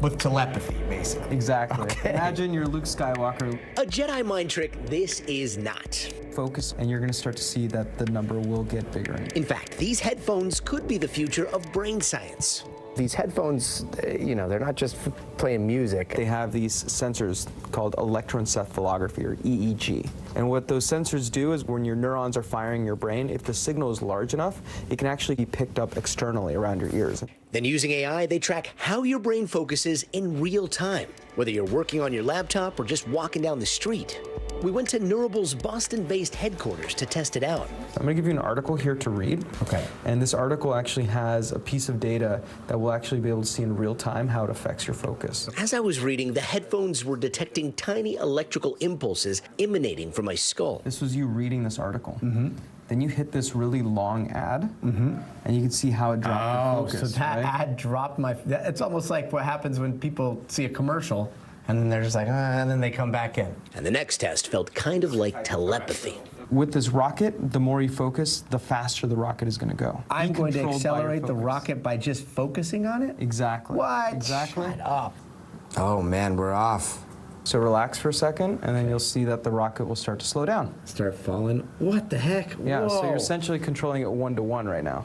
with telepathy, basically.
Exactly. Okay. Imagine you're Luke Skywalker.
A Jedi mind trick this is not.
Focus, and you're going to start to see that the number will get bigger.
In fact, these headphones could be the future of brain science.
These headphones, you know, they're not just playing music. They have these sensors called electroencephalography, or EEG. And what those sensors do is when your neurons are firing your brain, if the signal is large enough, it can actually be picked up externally around your ears.
Then using AI, they track how your brain focuses in real time, whether you're working on your laptop or just walking down the street. We went to Neurable's Boston-based headquarters to test it out.
I'm going to give you an article here to read. Okay. And this article actually has a piece of data that will actually be able to see in real time how it affects your focus.
As I was reading, the headphones were detecting tiny electrical impulses emanating from my skull.
This was you reading this article. Then you hit this really long ad, and you can see how it dropped your focus.
So that ad dropped my... It's almost like what happens when people see a commercial, and then they're just like, and then they come back in.
And the next test felt kind of like telepathy.
With this rocket, the more you focus, the faster the rocket is going to go.
I'm going to accelerate the rocket by just focusing on it?
Exactly.
What?
Exactly.
Shut up.
Oh, man, we're off. So relax for a second, and then you'll see that the rocket will start to slow down.
Start falling? What the heck?
Yeah,
Whoa.
so you're essentially controlling it 1-to-1 right now.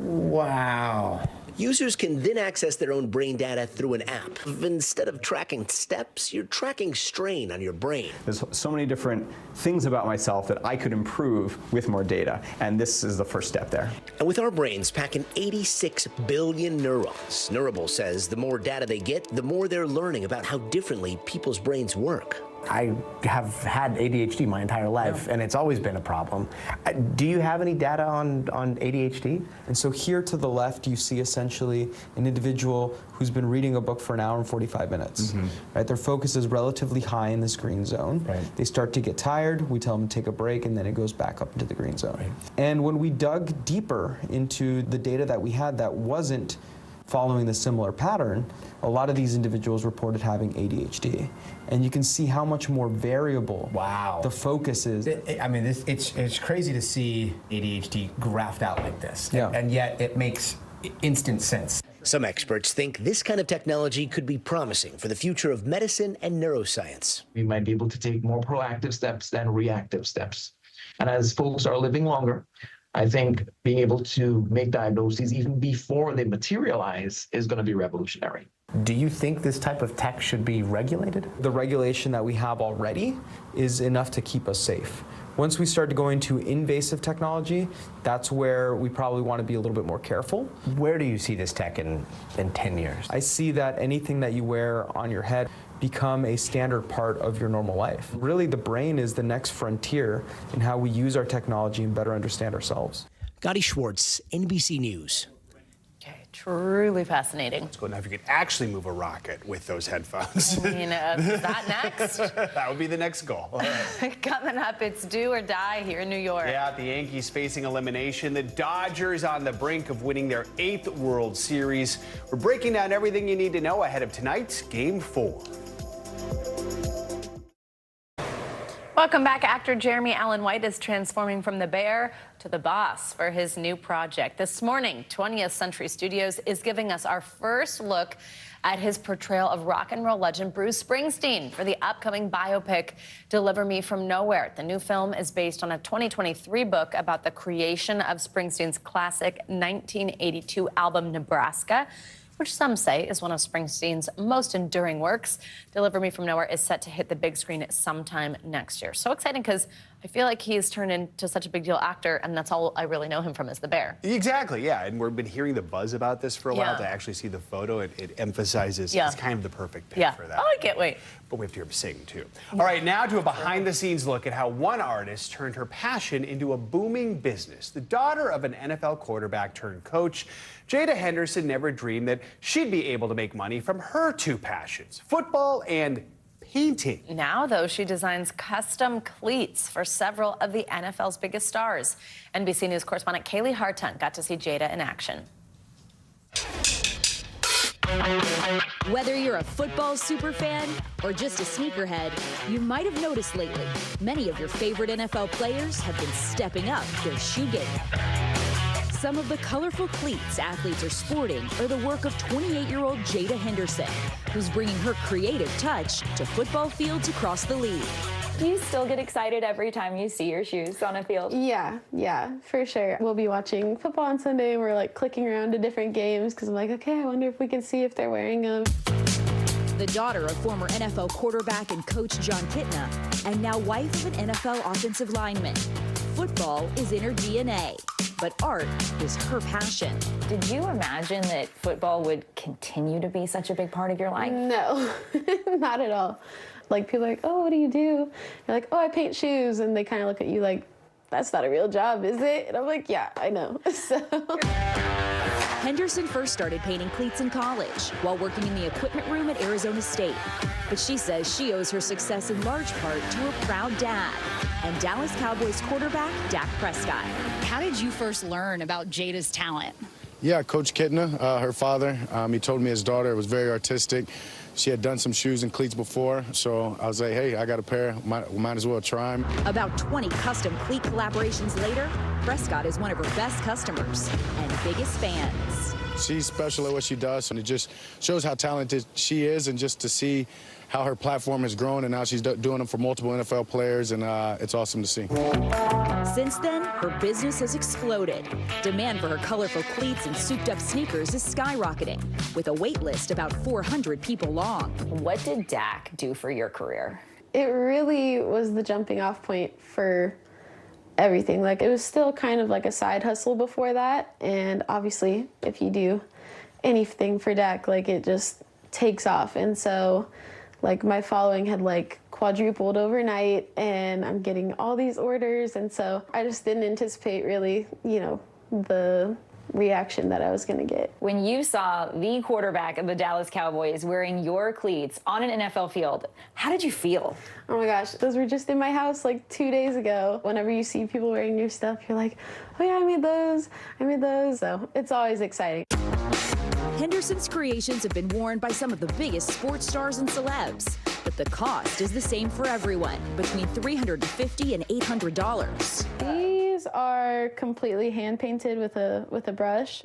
Wow.
Users can then access their own brain data through an app. Instead of tracking steps, you're tracking strain on your brain.
There's so many different things about myself that I could improve with more data, and this is the first step there.
And with our brains packing 86 billion neurons, Neurable says the more data they get, the more they're learning about how differently people's brains work.
I have had ADHD my entire life, and it's always been a problem. Do you have any data on ADHD?
And so here to the left, you see essentially an individual who's been reading a book for an hour and 45 minutes. Right? Their focus is relatively high in this green zone. Right. They start to get tired. We tell them to take a break, and then it goes back up into the green zone. Right. And when we dug deeper into the data that we had that wasn't following the similar pattern, a lot of these individuals reported having ADHD. And you can see how much more variable the focus is.
I mean, it's crazy to see ADHD graphed out like this.
Yeah.
And yet it makes instant sense.
Some experts think this kind of technology could be promising for the future of medicine and neuroscience.
We might be able to take more proactive steps than reactive steps. And as folks are living longer, I think being able to make diagnoses even before they materialize is going to be revolutionary.
Do you think this type of tech should be regulated?
The regulation that we have already is enough to keep us safe. Once we start to go into invasive technology, that's where we probably want to be a little bit more careful.
Where do you see this tech in 10 years?
I see that anything that you wear on your head become a standard part of your normal life. Really, the brain is the next frontier in how we use our technology and better understand ourselves.
Gotti Schwartz, NBC News.
Truly fascinating.
Let's go now if you could actually move a rocket with those headphones.
I mean, is that next?
That would be the next goal. All right.
Coming up, it's do or die here in New York.
Yeah, the Yankees facing elimination. The Dodgers on the brink of winning their 8th World Series. We're breaking down everything you need to know ahead of tonight's Game 4.
Welcome back. Actor Jeremy Allen White is transforming from the bear to the boss for his new project. This morning, 20th Century Studios is giving us our first look at his portrayal of rock and roll legend Bruce Springsteen for the upcoming biopic Deliver Me From Nowhere. The new film is based on a 2023 book about the creation of Springsteen's classic 1982 album Nebraska, which some say is one of Springsteen's most enduring works. Deliver Me From Nowhere is set to hit the big screen sometime next year. So exciting, because I feel like he's turned into such a big deal actor, and that's all I really know him from is the bear.
Exactly, yeah. And we've been hearing the buzz about this for a while. To actually see the photo, it emphasizes it's kind of the perfect pick for that.
Oh, I can't wait.
But we have to hear him sing, too. All right, now to a behind-the-scenes look at how one artist turned her passion into a booming business. The daughter of an NFL quarterback turned coach, Jada Henderson never dreamed that she'd be able to make money from her two passions, football and painting.
Now, though, she designs custom cleats for several of the NFL's biggest stars. NBC News correspondent Kaylee Hartung got to see Jada in action.
Whether you're a football superfan or just a sneakerhead, you might have noticed lately many of your favorite NFL players have been stepping up their shoe game. Some of the colorful cleats athletes are sporting are the work of 28-year-old Jada Henderson, who's bringing her creative touch to football fields across the league.
Do you still get excited every time you see your shoes on a field?
Yeah, for sure. We'll be watching football on Sunday, and we're like clicking around to different games because I'm like, okay, I wonder if we can see if they're wearing them.
The daughter of former NFL quarterback and coach John Kitna, and now wife of an NFL offensive lineman. Football is in her DNA, but art is her passion.
Did you imagine that football would continue to be such a big part of your life?
No, not at all. Like, people are like, oh, what do you do? You're like, oh, I paint shoes. And they kind of look at you like, that's not a real job, is it? And I'm like, yeah, I know. So.
Henderson first started painting cleats in college while working in the equipment room at Arizona State. But she says she owes her success in large part to her proud dad and Dallas Cowboys quarterback Dak Prescott.
How did you first learn about Jada's talent?
Yeah, Coach Kitna, her father, he told me his daughter was very artistic. She had done some shoes and cleats before, so I was like, hey, I got a pair, might as well try them.
About 20 custom cleat collaborations later, Prescott is one of her best customers and biggest fans.
She's special at what she does, and it just shows how talented she is, and just to see how her platform has grown, and now she's doing them for multiple NFL players, and it's awesome to see.
Since then, her business has exploded. Demand for her colorful cleats and souped-up sneakers is skyrocketing, with a wait list about 400 people long.
What did Dak do for your career?
It really was the jumping off point for everything. Like, it was still kind of like a side hustle before that, and obviously, if you do anything for Dak, like, it just takes off. And so, like, my following had like quadrupled overnight, and I'm getting all these orders, and so I just didn't anticipate really, the reaction that I was going to get.
When you saw the quarterback of the Dallas Cowboys wearing your cleats on an NFL field, how did you feel?
Oh my gosh, those were just in my house like 2 days ago. Whenever you see people wearing your stuff, you're like, oh yeah, I made those. So it's always exciting.
Henderson's creations have been worn by some of the biggest sports stars and celebs, but the cost is the same for everyone, between $350 and $800.
These are completely hand painted with a brush.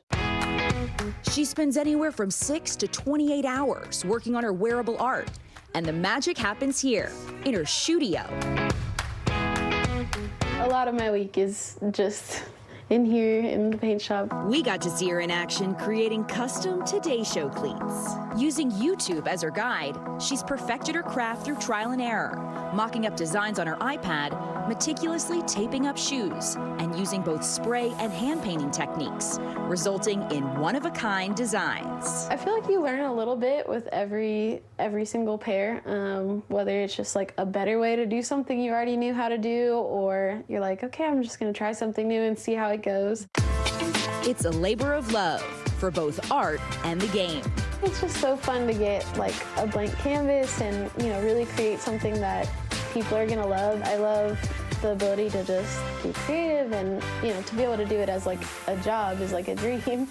She spends anywhere from 6 to 28 hours working on her wearable art, and the magic happens here in her studio.
A lot of my week is just in here in the paint shop.
We got to see her in action creating custom Today Show cleats. Using YouTube as her guide, she's perfected her craft through trial and error, mocking up designs on her iPad, meticulously taping up shoes, and using both spray and hand painting techniques, resulting in one-of-a-kind designs.
I feel like you learn a little bit with every single pair, whether it's just like a better way to do something you already knew how to do, or you're like, okay, I'm just gonna try something new and see how it goes.
It's a labor of love for both art and the game.
It's just so fun to get like a blank canvas and, really create something that people are gonna love. I love the ability to just be creative, and, to be able to do it as like a job is like a dream.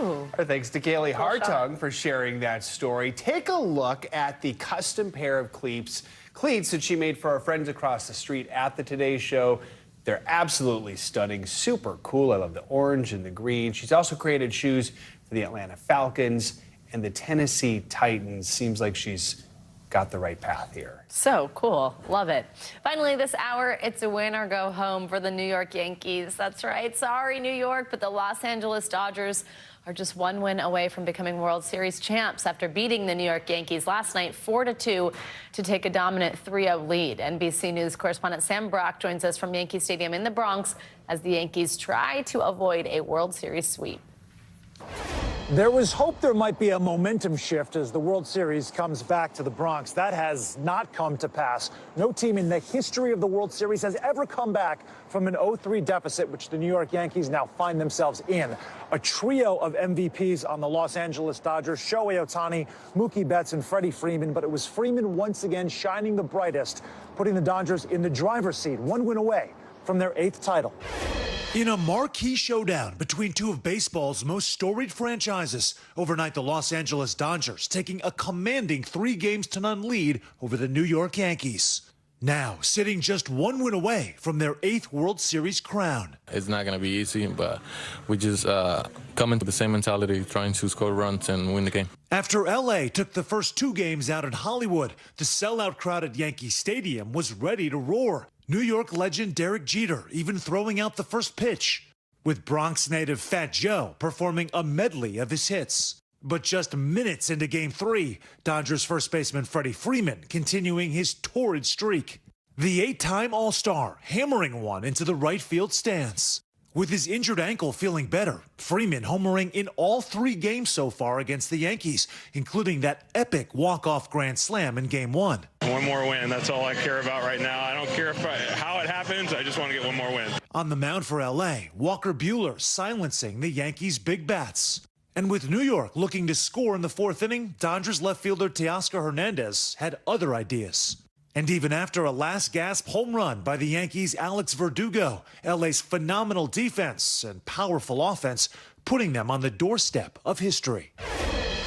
Ooh.
Our thanks to Kaylee Hartung for sharing that story. Take a look at the custom pair of cleats that she made for our friends across the street at the Today Show. They're absolutely stunning, super cool. I love the orange and the green. She's also created shoes for the Atlanta Falcons and the Tennessee Titans. Seems like she's got the right path here.
So cool. Love it. Finally, this hour, it's a win or go home for the New York Yankees. That's right. Sorry, New York, but the Los Angeles Dodgers are just one win away from becoming World Series champs after beating the New York Yankees last night 4-2 to take a dominant 3-0 lead. NBC News correspondent Sam Brock joins us from Yankee Stadium in the Bronx as the Yankees try to avoid a World Series sweep.
There was hope there might be a momentum shift as the World Series comes back to the Bronx. That has not come to pass. No team in the history of the World Series has ever come back from an 0-3 deficit, which the New York Yankees now find themselves in. A trio of MVPs on the Los Angeles Dodgers, Shohei Ohtani, Mookie Betts, and Freddie Freeman. But it was Freeman once again shining the brightest, putting the Dodgers in the driver's seat, one win away from their 8th title.
In a marquee showdown between two of baseball's most storied franchises, overnight the Los Angeles Dodgers taking a commanding 3-0 lead over the New York Yankees. Now sitting just one win away from their 8th World Series crown.
It's not going to be easy, but we just come into the same mentality, trying to score runs and win the game.
After L.A. took the first 2 games out in Hollywood, the sellout crowd at Yankee Stadium was ready to roar. New York legend Derek Jeter even throwing out the first pitch, with Bronx native Fat Joe performing a medley of his hits. But just minutes into Game 3, Dodgers first baseman Freddie Freeman continuing his torrid streak. The 8-time All-Star hammering one into the right field stands. With his injured ankle feeling better, Freeman homering in all 3 games so far against the Yankees, including that epic walk-off grand slam in Game 1.
One more win, that's all I care about right now. I don't care how it happens, I just want to get one more win.
On the mound for L.A., Walker Buehler silencing the Yankees' big bats. And with New York looking to score in the 4th inning, Dodgers left fielder Teoscar Hernandez had other ideas. And even after a last-gasp home run by the Yankees' Alex Verdugo, LA's phenomenal defense and powerful offense putting them on the doorstep of history.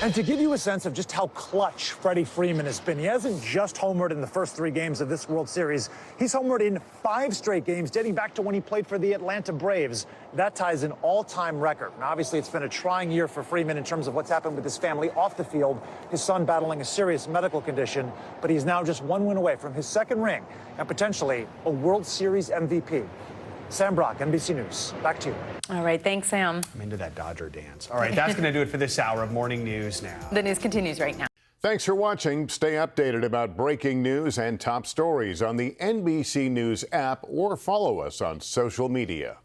And to give you a sense of just how clutch Freddie Freeman has been, he hasn't just homered in the first 3 games of this World Series. He's homered in 5 straight games, dating back to when he played for the Atlanta Braves. That ties an all-time record. And obviously, it's been a trying year for Freeman in terms of what's happened with his family off the field, his son battling a serious medical condition. But he's now just 1 win away from his 2nd ring and potentially a World Series MVP. Sam Brock, NBC News. Back to you.
All right, thanks, Sam.
I'm into that Dodger dance. All right, that's going to do it for this hour of Morning News Now.
The news continues right now.
Thanks for watching. Stay updated about breaking news and top stories on the NBC News app or follow us on social media.